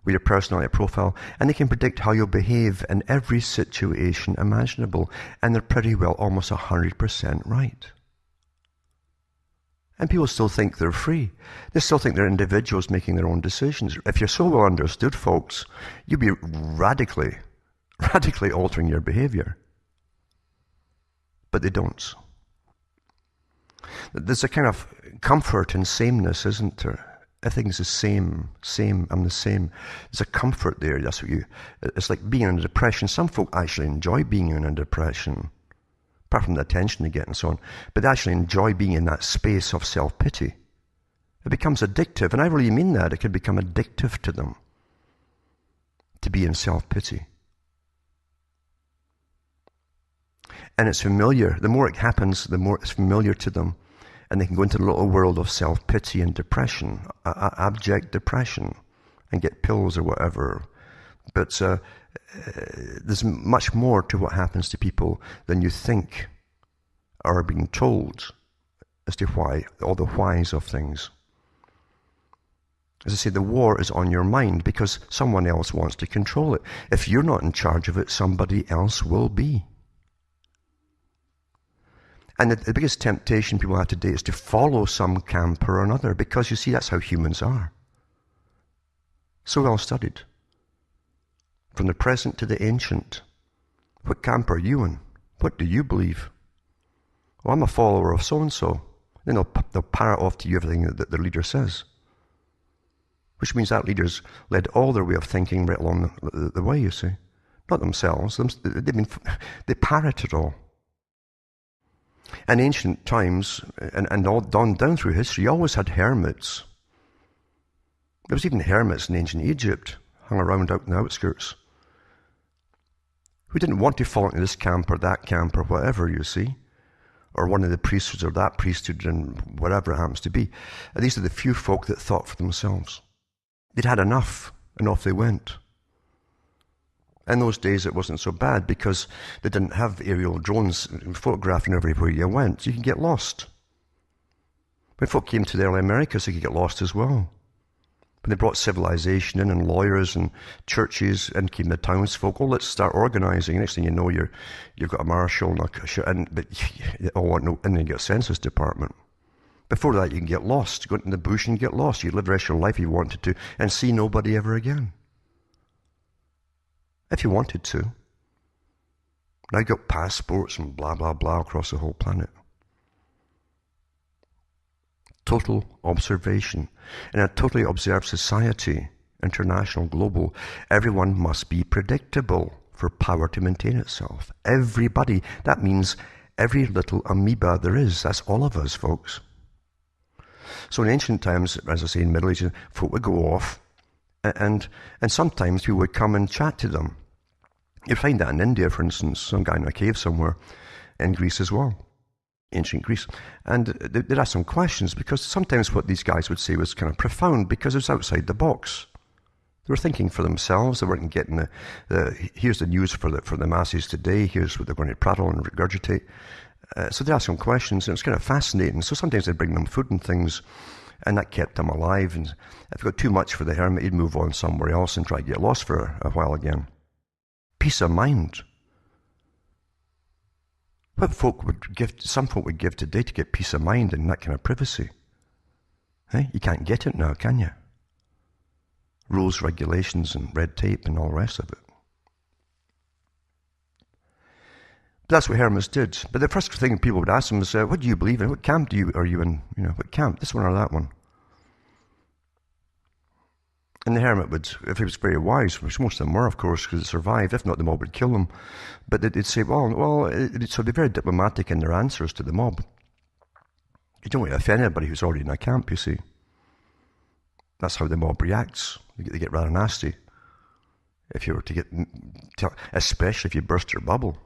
with your personality profile, and they can predict how you'll behave in every situation imaginable, and they're pretty well almost 100% right. And people still think they're free. They still think they're individuals making their own decisions. If you're so well understood, folks, you'll be radically altering your behavior. But they don't. There's a kind of comfort in sameness, isn't there? Everything's the same, I'm the same. There's a comfort there. It's like being in a depression. Some folk actually enjoy being in a depression, apart from the attention they get and so on, but they actually enjoy being in that space of self-pity. It becomes addictive, and I really mean that. It can become addictive to them to be in self-pity. And it's familiar. The more it happens, the more it's familiar to them. And they can go into the little world of self-pity and depression, abject depression, and get pills or whatever. But there's much more to what happens to people than you think or are being told as to why, all the whys of things. As I say, the war is on your mind because someone else wants to control it. If you're not in charge of it, somebody else will be. And the biggest temptation people have today is to follow some camp or another, because you see, that's how humans are. So well studied. From the present to the ancient. What camp are you in? What do you believe? Well, I'm a follower of so-and-so. Then they'll parrot off to you everything that their leader says. Which means that leader's led all their way of thinking right along the way, you see. Not themselves. They parrot it all. In ancient times, and all down through history, you always had hermits. There was even hermits in ancient Egypt, hung around out in the outskirts, who didn't want to fall into this camp or that camp or whatever, you see, or one of the priesthoods or that priesthood and whatever it happens to be. And these are the few folk that thought for themselves. They'd had enough, and off they went. In those days, it wasn't so bad because they didn't have aerial drones photographing everywhere you went. You can get lost. When folk came to the early Americas, they could get lost as well. When they brought civilization in and lawyers and churches and came the townsfolk, let's start organizing. Next thing you know, you've got a marshal and then you get a census department. Before that, you can get lost. Go into the bush and get lost. You live the rest of your life if you wanted to and see nobody ever again. If you wanted to. Now you've got passports and blah, blah, blah across the whole planet. Total observation. In a totally observed society, international, global, everyone must be predictable for power to maintain itself. Everybody. That means every little amoeba there is. That's all of us, folks. So in ancient times, as I say, in Middle Ages, folk would go off, and sometimes we would come and chat to them. You find that in India, for instance, some guy in a cave somewhere, in Greece as well, ancient Greece. And they'd ask some questions, because sometimes what these guys would say was kind of profound, because it was outside the box. They were thinking for themselves. They weren't getting here's the news for the masses today, here's what they're going to prattle and regurgitate. So they'd ask them questions, and it was kind of fascinating. So sometimes they'd bring them food and things, and that kept them alive. And if it got too much for the hermit, he'd move on somewhere else and try to get lost for a while again. Peace of mind. What some folk would give today to get peace of mind and that kind of privacy. Hey, you can't get it now, can you? Rules, regulations, and red tape and all the rest of it. But that's what hermits did. But the first thing people would ask them is, what do you believe in? What camp are you in? What camp? This one or that one? And the hermit would, if he was very wise, which most of them were, of course, because it survived. If not, the mob would kill them. But they'd say, so they'd be very diplomatic in their answers to the mob. You don't want to offend anybody who's already in a camp, you see. That's how the mob reacts. They get rather nasty. If you were to especially if you burst their bubble,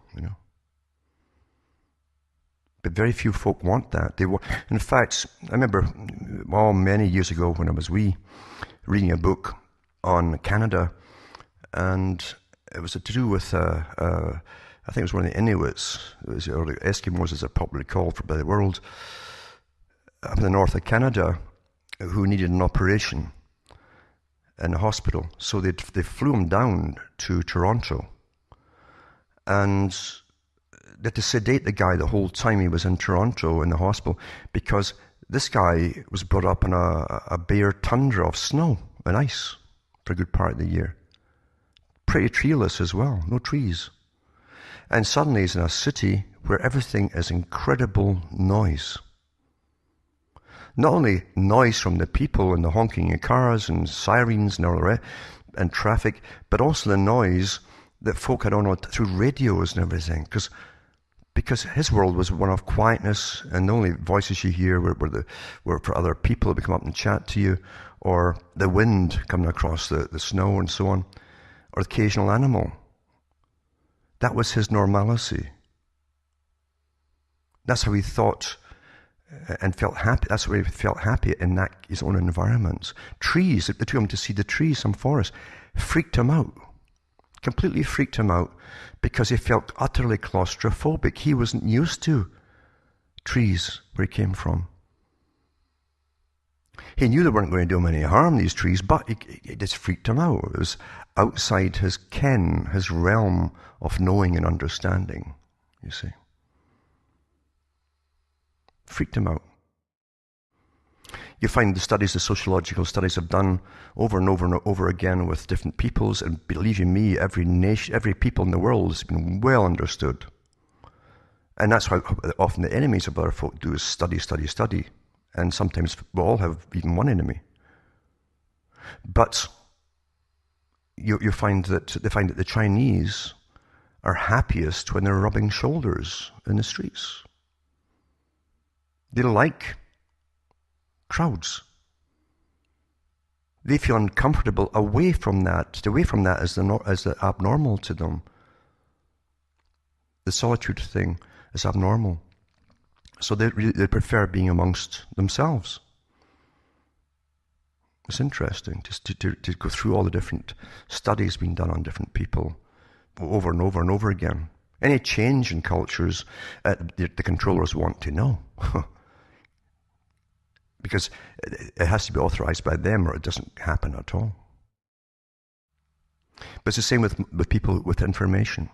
But very few folk want that. In fact, I remember, many years ago when I was reading a book on Canada, and it was to do with, I think it was one of the Inuits, or the Eskimos as they're popularly called by the world, up in the north of Canada, who needed an operation. in the hospital. So they flew him down to Toronto, and they had to sedate the guy the whole time he was in Toronto in the hospital, because this guy was brought up in a bare tundra of snow and ice for a good part of the year. Pretty treeless as well, no trees. And suddenly he's in a city where everything is incredible noise. Not only noise from the people and the honking of cars and sirens and all the rest, and traffic, but also the noise that folk had on through radios and everything. Because his world was one of quietness, and the only voices you hear were for other people who would come up and chat to you, or the wind coming across the snow and so on, or the occasional animal. That was his normalcy. That's how he thought and felt happy. That's where he felt happy in his own environments. Trees, they took him to see the trees, some forest, freaked him out. Completely freaked him out because he felt utterly claustrophobic. He wasn't used to trees where he came from. He knew they weren't going to do him any harm, these trees, but it just freaked him out. It was outside his ken, his realm of knowing and understanding, you see. Freaked him out. You find the sociological studies have done over and over and over again with different peoples, and believe you me, every nation, every people in the world has been well understood. And that's how often the enemies of other folk do, is study. And sometimes we all have even one enemy. But you find that the Chinese are happiest when they're rubbing shoulders in the streets. They like crowds. They feel uncomfortable away from that. Away from that as the abnormal to them. The solitude thing is abnormal. So they prefer being amongst themselves. It's interesting just to go through all the different studies being done on different people over and over and over again. Any change in cultures, the controllers want to know. Because it has to be authorized by them or it doesn't happen at all. But it's the same with people with information.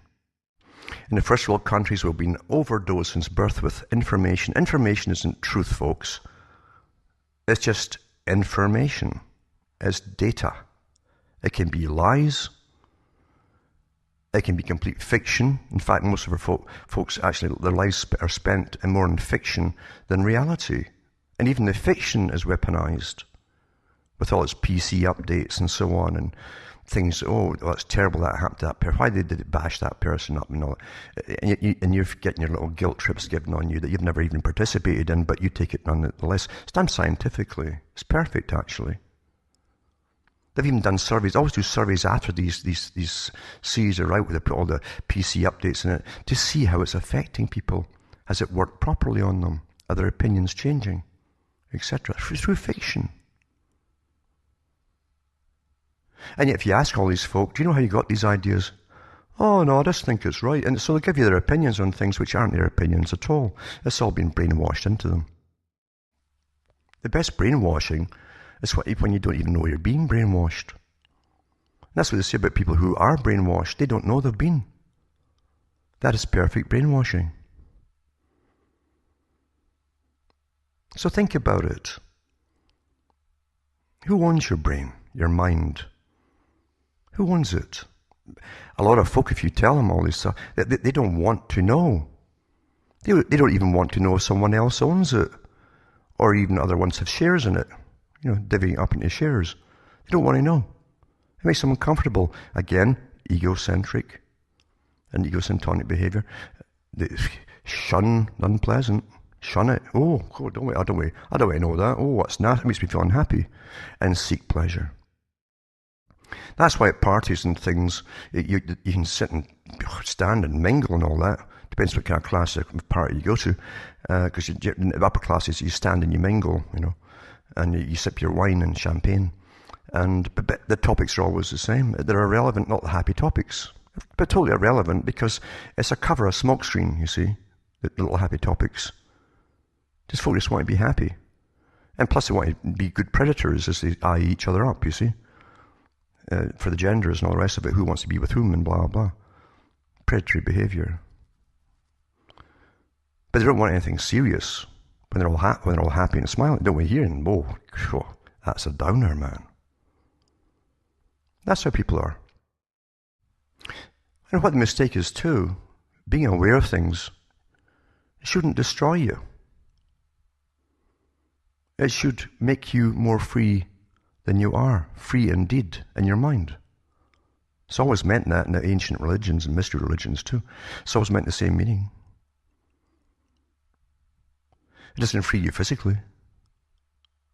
In the first world countries, we've been overdosed since birth with information. Information isn't truth, folks. It's just information. It's data. It can be lies. It can be complete fiction. In fact, most of our folks actually, their lives are spent more in fiction than reality. And even the fiction is weaponized with all its PC updates and so on, and things, it's terrible that happened to that person. Why did it bash that person up and all that? And you're getting your little guilt trips given on you that you've never even participated in, but you take it nonetheless. It's done scientifically. It's perfect, actually. They've even done surveys. Always do surveys after these series are out where they put all the PC updates in it to see how it's affecting people. Has it worked properly on them? Are their opinions changing? Etc. Through fiction. And yet if you ask all these folk, do you know how you got these ideas? Oh no, I just think it's right. And so they give you their opinions on things which aren't their opinions at all. It's all been brainwashed into them. The best brainwashing is when you don't even know you're being brainwashed. And that's what they say about people who are brainwashed. They don't know they've been. That is perfect brainwashing. So think about it. Who owns your brain, your mind? Who owns it? A lot of folk, if you tell them all this stuff, they don't want to know. They don't even want to know if someone else owns it, or even other ones have shares in it, divvying up into shares. They don't want to know. It makes them uncomfortable. Again, egocentric and egocentric behavior. They shun the unpleasant. Shun it. Oh, don't wait. I don't want to know that. Oh, what's that? It makes me feel unhappy. And seek pleasure. That's why at parties and things, you can sit and stand and mingle and all that. Depends what kind of class or party you go to. Because in the upper classes, you stand and you mingle, and you sip your wine and champagne. But the topics are always the same. They're irrelevant, not the happy topics. But totally irrelevant because it's a cover, a smokescreen, you see. The little happy topics. Just folk just want to be happy. And plus they want to be good predators as they eye each other up, you see. for the genders and all the rest of it, who wants to be with whom and blah, blah. Predatory behavior. But they don't want anything serious when they're all happy and smiling. Don't we hear? And whoa, that's a downer, man. That's how people are. And what the mistake is too, being aware of things, it shouldn't destroy you. It should make you more free than you are, free indeed in your mind. It's always meant that in the ancient religions and mystery religions too. It's always meant the same meaning. It doesn't free you physically,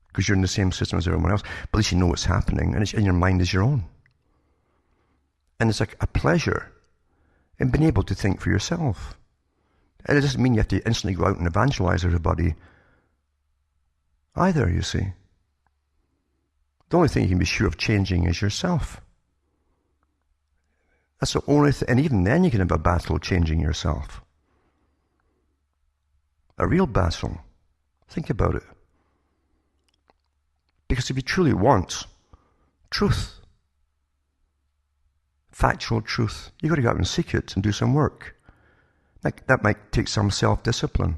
because you're in the same system as everyone else, but at least you know what's happening, and your mind is your own. And it's like a pleasure in being able to think for yourself. And it doesn't mean you have to instantly go out and evangelize everybody either, you see. The only thing you can be sure of changing is yourself. That's the only thing, and even then you can have a battle changing yourself. A real battle. Think about it. Because if you truly want truth, factual truth, you've got to go out and seek it and do some work. That might take some self-discipline.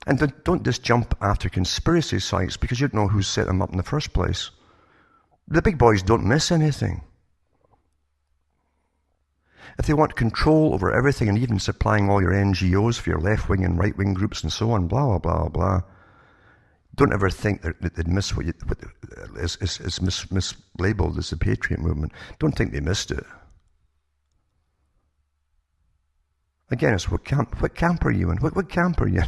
And don't just jump after conspiracy sites because you don't know who set them up in the first place. The big boys don't miss anything. If they want control over everything and even supplying all your NGOs for your left-wing and right-wing groups and so on, blah, blah, blah, don't ever think that they'd miss what is mislabeled as the Patriot movement. Don't think they missed it. Again, it's what camp are you in? What camp are you in?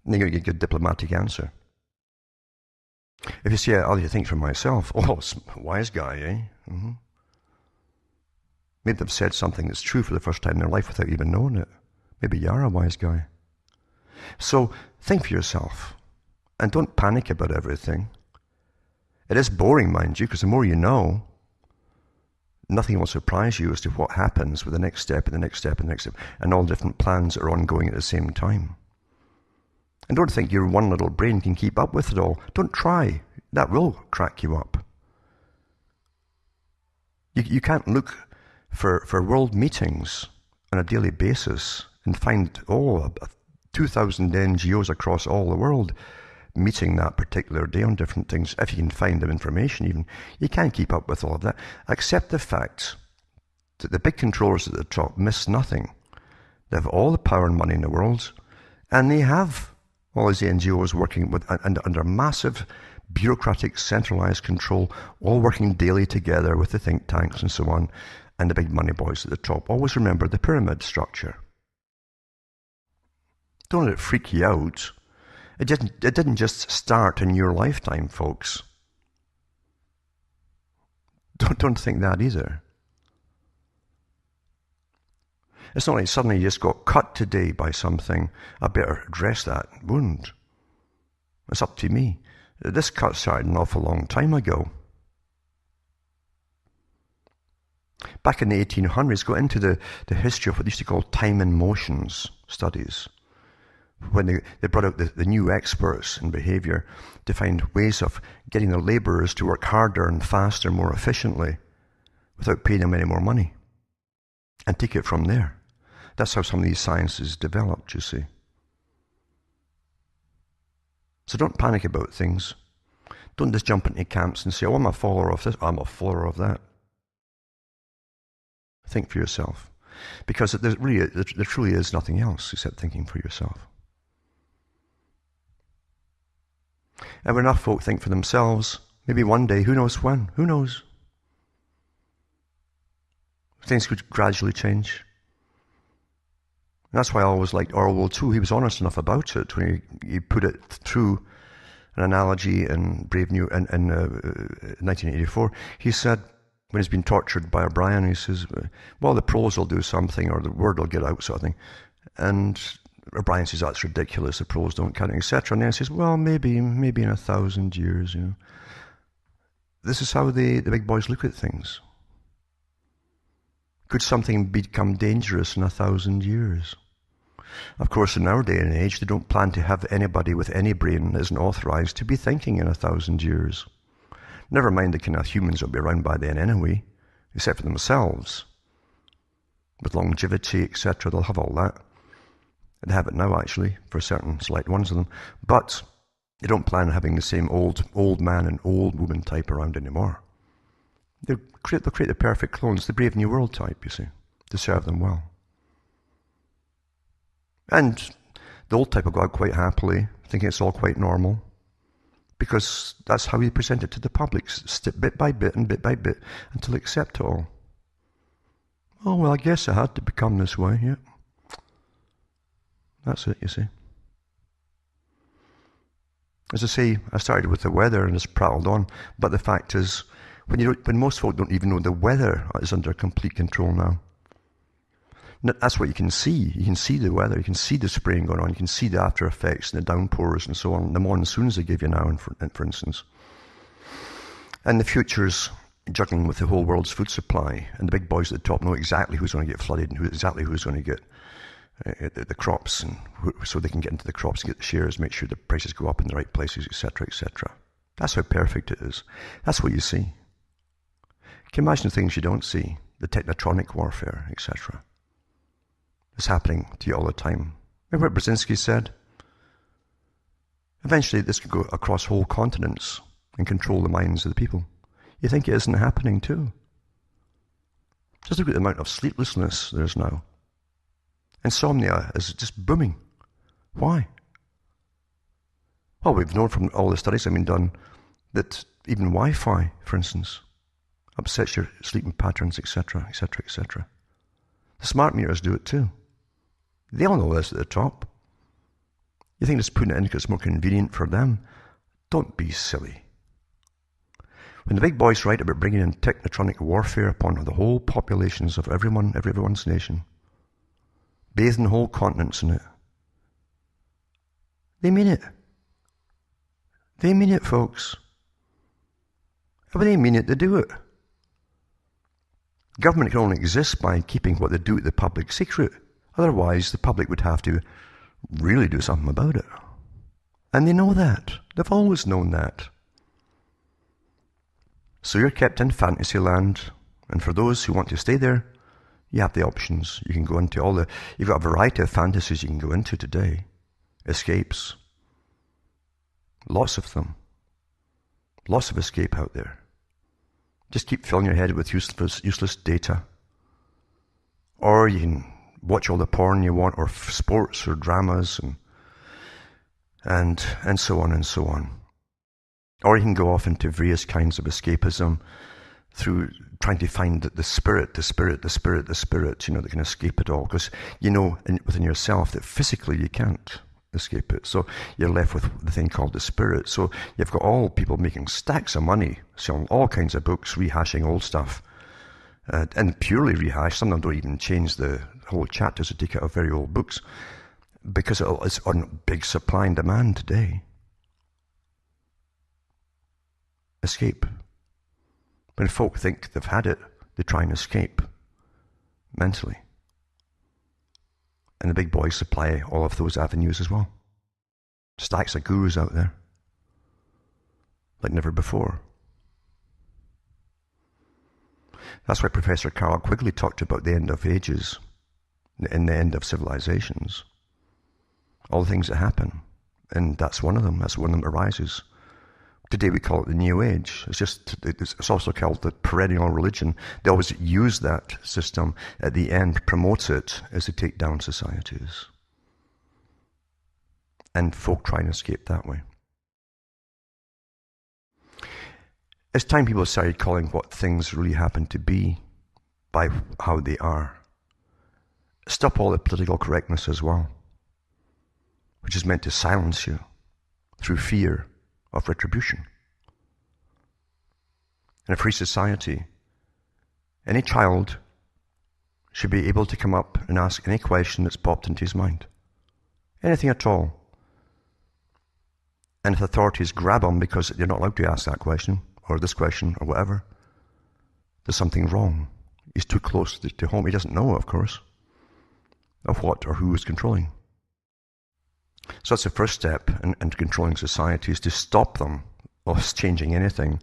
And you're going to get a good diplomatic answer. If you say, I'll think for myself, it's a wise guy, eh? Mm-hmm. Maybe they've said something that's true for the first time in their life without even knowing it. Maybe you are a wise guy. So think for yourself. And don't panic about everything. It is boring, mind you, because the more you know, nothing will surprise you as to what happens with the next step and the next step and the next step, and all different plans that are ongoing at the same time. And don't think your one little brain can keep up with it all. Don't try. That will crack you up. You can't look for world meetings on a daily basis and find 2,000 NGOs across all the world meeting that particular day on different things. If you can find the information even, you can't keep up with all of that. Accept the fact that the big controllers at the top miss nothing. They have all the power and money in the world, and they have all these NGOs working with under massive bureaucratic centralized control, all working daily together with the think tanks and so on, and the big money boys at the top. Always remember the pyramid structure. Don't let it freak you out. It didn't just start in your lifetime, folks. Don't think that either. It's not like suddenly you just got cut today by something. I better address that wound. It's up to me. This cut started an awful long time ago. Back in the 1800s, got into the history of what they used to call time and motions studies. When they brought out the new experts in behavior to find ways of getting the laborers to work harder and faster, more efficiently, without paying them any more money. And take it from there. That's how some of these sciences developed, you see. So don't panic about things. Don't just jump into camps and say, I'm a follower of this, I'm a follower of that. Think for yourself. Because there truly is nothing else except thinking for yourself. And when enough folk think for themselves, maybe one day, who knows when, who knows? Things could gradually change. And that's why I always liked Orwell too. He was honest enough about it when he put it through an analogy in Brave New in 1984. He said, when he's been tortured by O'Brien, he says, well, the prose will do something, or the word will get out, sort of thing. And O'Brien says, that's ridiculous, the prose don't count, etc. And then he says, well, maybe in 1,000 years, you know. This is how the big boys look at things. Could something become dangerous in 1,000 years? Of course, in our day and age, they don't plan to have anybody with any brain that isn't authorized to be thinking in 1,000 years. Never mind the kind of humans that will be around by then anyway, except for themselves. With longevity, etc., they'll have all that. They have it now, actually, for certain select ones of them. But they don't plan on having the same old man and old woman type around anymore. They'll create the perfect clones, the Brave New World type, you see, to serve them well. And the old type will go out quite happily, thinking it's all quite normal, because that's how we present it to the public, bit by bit and bit by bit, until they accept it all. Oh, well, I guess it had to become this way, yeah. That's it, you see. As I say, I started with the weather and just prattled on, but the fact is, when most folk don't even know the weather is under complete control now. That's what you can see. You can see the weather, you can see the spraying going on, you can see the after effects and the downpours and so on, the monsoons they give you now, for instance. And the future's juggling with the whole world's food supply, and the big boys at the top know exactly who's going to get flooded and exactly who's going to get the crops, and so they can get into the crops and get the shares, make sure the prices go up in the right places, etc., etc. That's how perfect it is. That's what you see. You can imagine things you don't see, the technotronic warfare, etc. It's happening to you all the time. Remember what Brzezinski said? Eventually this could go across whole continents and control the minds of the people. You think it isn't happening too? Just look at the amount of sleeplessness there is now. Insomnia is just booming. Why? Well, we've known from all the studies that have been done that even Wi-Fi, for instance, upsets your sleeping patterns, etc., etc., etc. The smart meters do it too. They all know this at the top. You think just putting it in because it's more convenient for them? Don't be silly. When the big boys write about bringing in technotronic warfare upon the whole populations of everyone's nation, bathing whole continents in it, they mean it. They mean it, folks. If they mean it, they do it. Government can only exist by keeping what they do at the public secret. Otherwise, the public would have to really do something about it. And they know that. They've always known that. So you're kept in fantasy land, and for those who want to stay there, you have the options. You can go into you've got a variety of fantasies you can go into today. Escapes. Lots of them. Lots of escape out there. Just keep filling your head with useless data. Or you can watch all the porn you want, or sports, or dramas, and so on and so on. Or you can go off into various kinds of escapism through trying to find the spirit, that can escape it all. Because you know within yourself that physically you can't escape it. So you're left with the thing called the spirit. So you've got all people making stacks of money, selling all kinds of books, rehashing old stuff. And purely rehash. Some of them don't even change the whole chapters to take out of very old books, because it's on big supply and demand today. Escape. When folk think they've had it, they try and escape mentally. And the big boys supply all of those avenues as well. Stacks of gurus out there, like never before. That's why Professor Carl Quigley talked about the end of ages, and the end of civilizations. All the things that happen. And that's one of them. That's one of them arises. Today we call it the New Age. It's also called the perennial religion. They always use that system at the end, promote it as they take down societies. And folk try and escape that way. It's time people started calling what things really happen to be by how they are. Stop all the political correctness as well, which is meant to silence you through fear of retribution. In a free society, any child should be able to come up and ask any question that's popped into his mind. Anything at all. And if authorities grab him because you're not allowed to ask that question, or this question, or whatever, there's something wrong. He's too close to home. He doesn't know, of course, of what or who is controlling. So that's the first step in controlling society, is to stop them of changing anything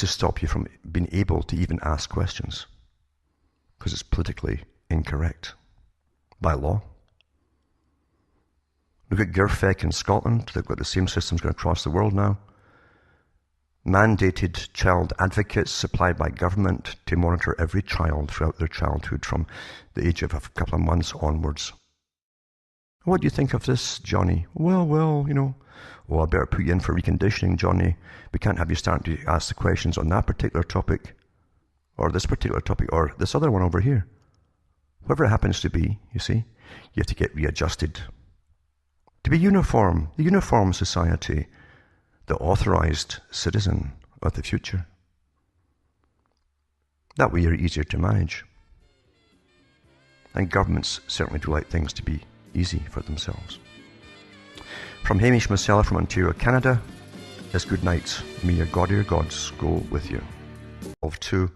is to stop you from being able to even ask questions, because it's politically incorrect by law. Look at Girfec in Scotland. They've got the same systems going across the world now. Mandated child advocates supplied by government to monitor every child throughout their childhood from the age of a couple of months onwards. What do you think of this, Johnny? Well, I better put you in for reconditioning, Johnny. We can't have you starting to ask the questions on that particular topic, or this particular topic, or this other one over here. Whatever it happens to be, you see, you have to get readjusted. To be uniform, the uniform society, the authorized citizen of the future. That way you're easier to manage. And governments certainly do like things to be easy for themselves. From Hamish Marcella from Ontario, Canada, it's good night. May your God or your gods go with you. Too,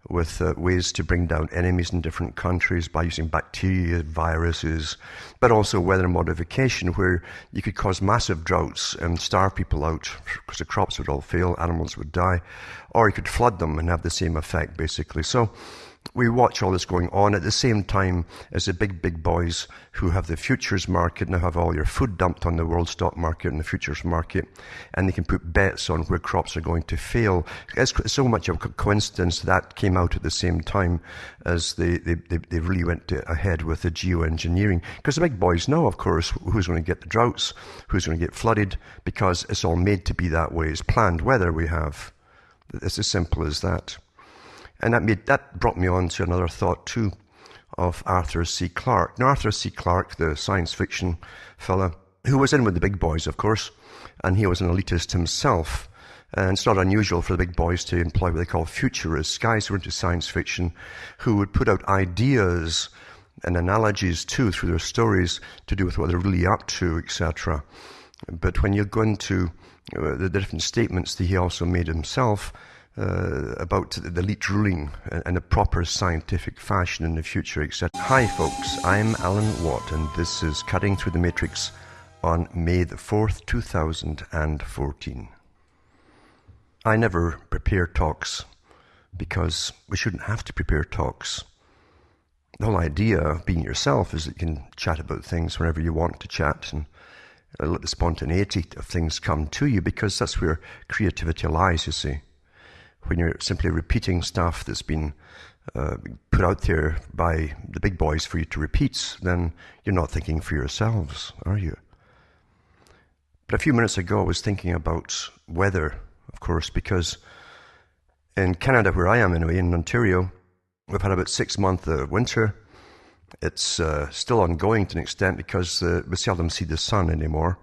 with ways to bring down enemies in different countries by using bacteria, viruses, but also weather modification, where you could cause massive droughts and starve people out because the crops would all fail, animals would die, or you could flood them and have the same effect, basically. So we watch all this going on at the same time as the big boys who have the futures market now have all your food dumped on the world stock market and the futures market, and they can put bets on where crops are going to fail. It's so much of a coincidence that came out at the same time as they really went ahead with the geoengineering, because the big boys know, of course, who's going to get the droughts, who's going to get flooded, because it's all made to be that way. It's planned weather we have. It's as simple as that. And that brought me on to another thought too, of Arthur C. Clarke. Now, Arthur C. Clarke, the science fiction fella, who was in with the big boys, of course, and he was an elitist himself. And it's not unusual for the big boys to employ what they call futurists, guys who are into science fiction, who would put out ideas and analogies too through their stories to do with what they're really up to, etc. But when you go into the different statements that he also made himself, about the elite ruling in a proper scientific fashion in the future, etc. Hi folks, I'm Alan Watt, and this is Cutting Through the Matrix on May the 4th, 2014. I never prepare talks because we shouldn't have to prepare talks. The whole idea of being yourself is that you can chat about things whenever you want to chat, and let the spontaneity of things come to you, because that's where creativity lies, you see. When you're simply repeating stuff that's been put out there by the big boys for you to repeat, then you're not thinking for yourselves, are you? But a few minutes ago I was thinking about weather, of course, because in Canada, where I am anyway, in Ontario, we've had about 6 months of winter. It's still ongoing to an extent because we seldom see the sun anymore.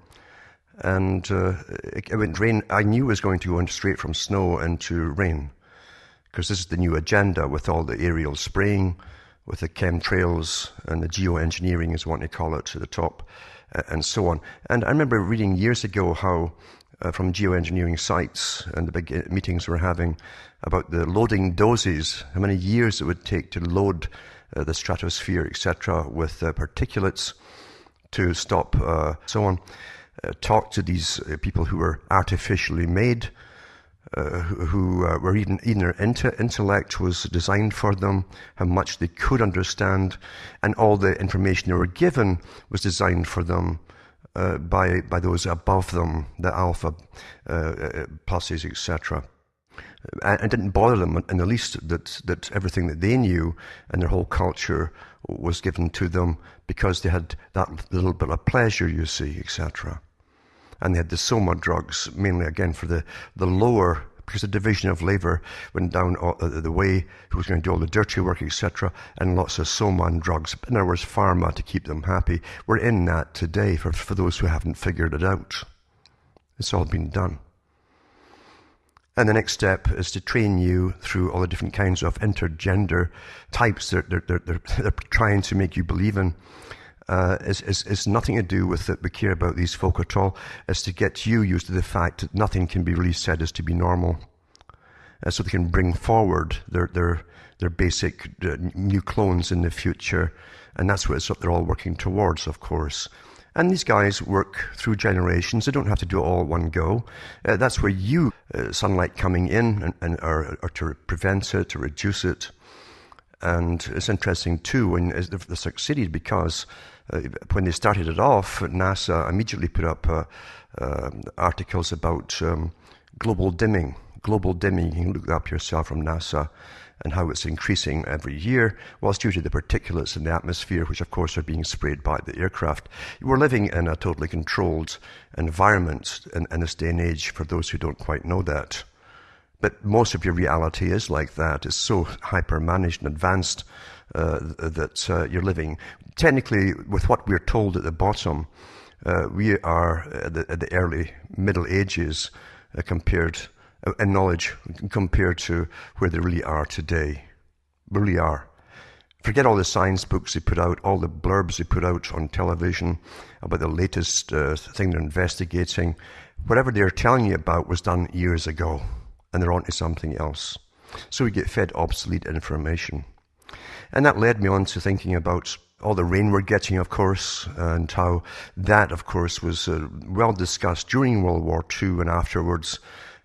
And it went rain. I knew it was going to go straight from snow into rain, because this is the new agenda with all the aerial spraying, with the chemtrails and the geoengineering is what they call it to the top, and so on. And I remember reading years ago how from geoengineering sites and the big meetings we're having about the loading doses, how many years it would take to load the stratosphere, etc., with particulates to stop, so on. Talk to these people who were artificially made, who were even their intellect was designed for them, how much they could understand, and all the information they were given was designed for them by those above them, the alpha pluses, etc. And it didn't bother them in the least that everything that they knew and their whole culture was given to them, because they had that little bit of pleasure, you see, etc. And they had the soma drugs, mainly again for the lower, because the division of labor went down the way, who was going to do all the dirty work, etc., and lots of soma and drugs. In other words, pharma to keep them happy. We're in that today for those who haven't figured it out. It's all been done. And the next step is to train you through all the different kinds of intergender types they're trying to make you believe in. It's nothing to do with that we care about these folk at all. It's to get you used to the fact that nothing can be really said as to be normal. So they can bring forward their basic new clones in the future. And that's what they're all working towards, of course. And these guys work through generations. They don't have to do it all at one go. That's where you, sunlight coming in, or to prevent it, to reduce it. And it's interesting too when they succeeded, because when they started it off, NASA immediately put up articles about global dimming. Global dimming, you can look that up yourself from NASA, and how it's increasing every year. Well, it's due to the particulates in the atmosphere, which of course are being sprayed by the aircraft. We're living in a totally controlled environment in this day and age, for those who don't quite know that. But most of your reality is like that. It's so hyper-managed and advanced that you're living. Technically, with what we're told at the bottom, we are at the early Middle Ages in knowledge compared to where they really are today. Really are. Forget all the science books they put out, all the blurbs they put out on television about the latest thing they're investigating. Whatever they're telling you about was done years ago, and they're on to something else. So we get fed obsolete information. And that led me on to thinking about all the rain we're getting, of course, and how that, of course, was well discussed during World War II and afterwards.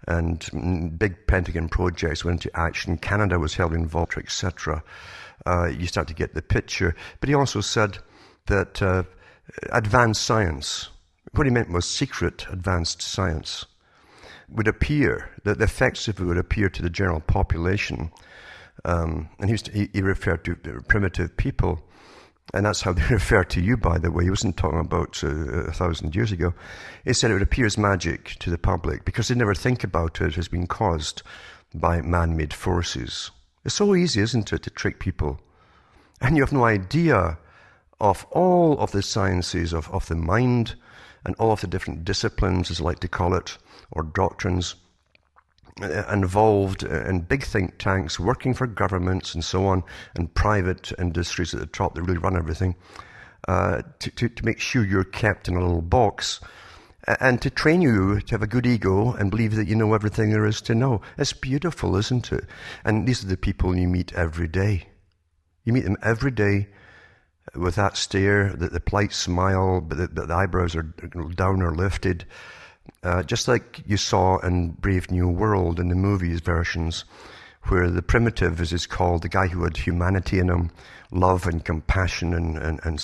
And big Pentagon projects went into action. Canada was held involved, etc. You start to get the picture. But he also said that advanced science, what he meant was secret advanced science, would appear, that the effects of it would appear to the general population. And he referred to primitive people, and that's how they refer to you, by the way. He wasn't talking about 1,000 years ago. He said it would appear as magic to the public because they never think about it as being caused by man-made forces. It's so easy, isn't it, to trick people? And you have no idea of all of the sciences of the mind and all of the different disciplines, as I like to call it, or doctrines, involved in big think tanks, working for governments and so on, and private industries at the top that really run everything, to make sure you're kept in a little box, and to train you to have a good ego and believe that you know everything there is to know. It's beautiful, isn't it? And these are the people you meet every day. You meet them every day with that stare, the polite smile, but the eyebrows are down or lifted. Just like you saw in Brave New World in the movies versions, where the primitive, as it's called, the guy who had humanity in him, love and compassion and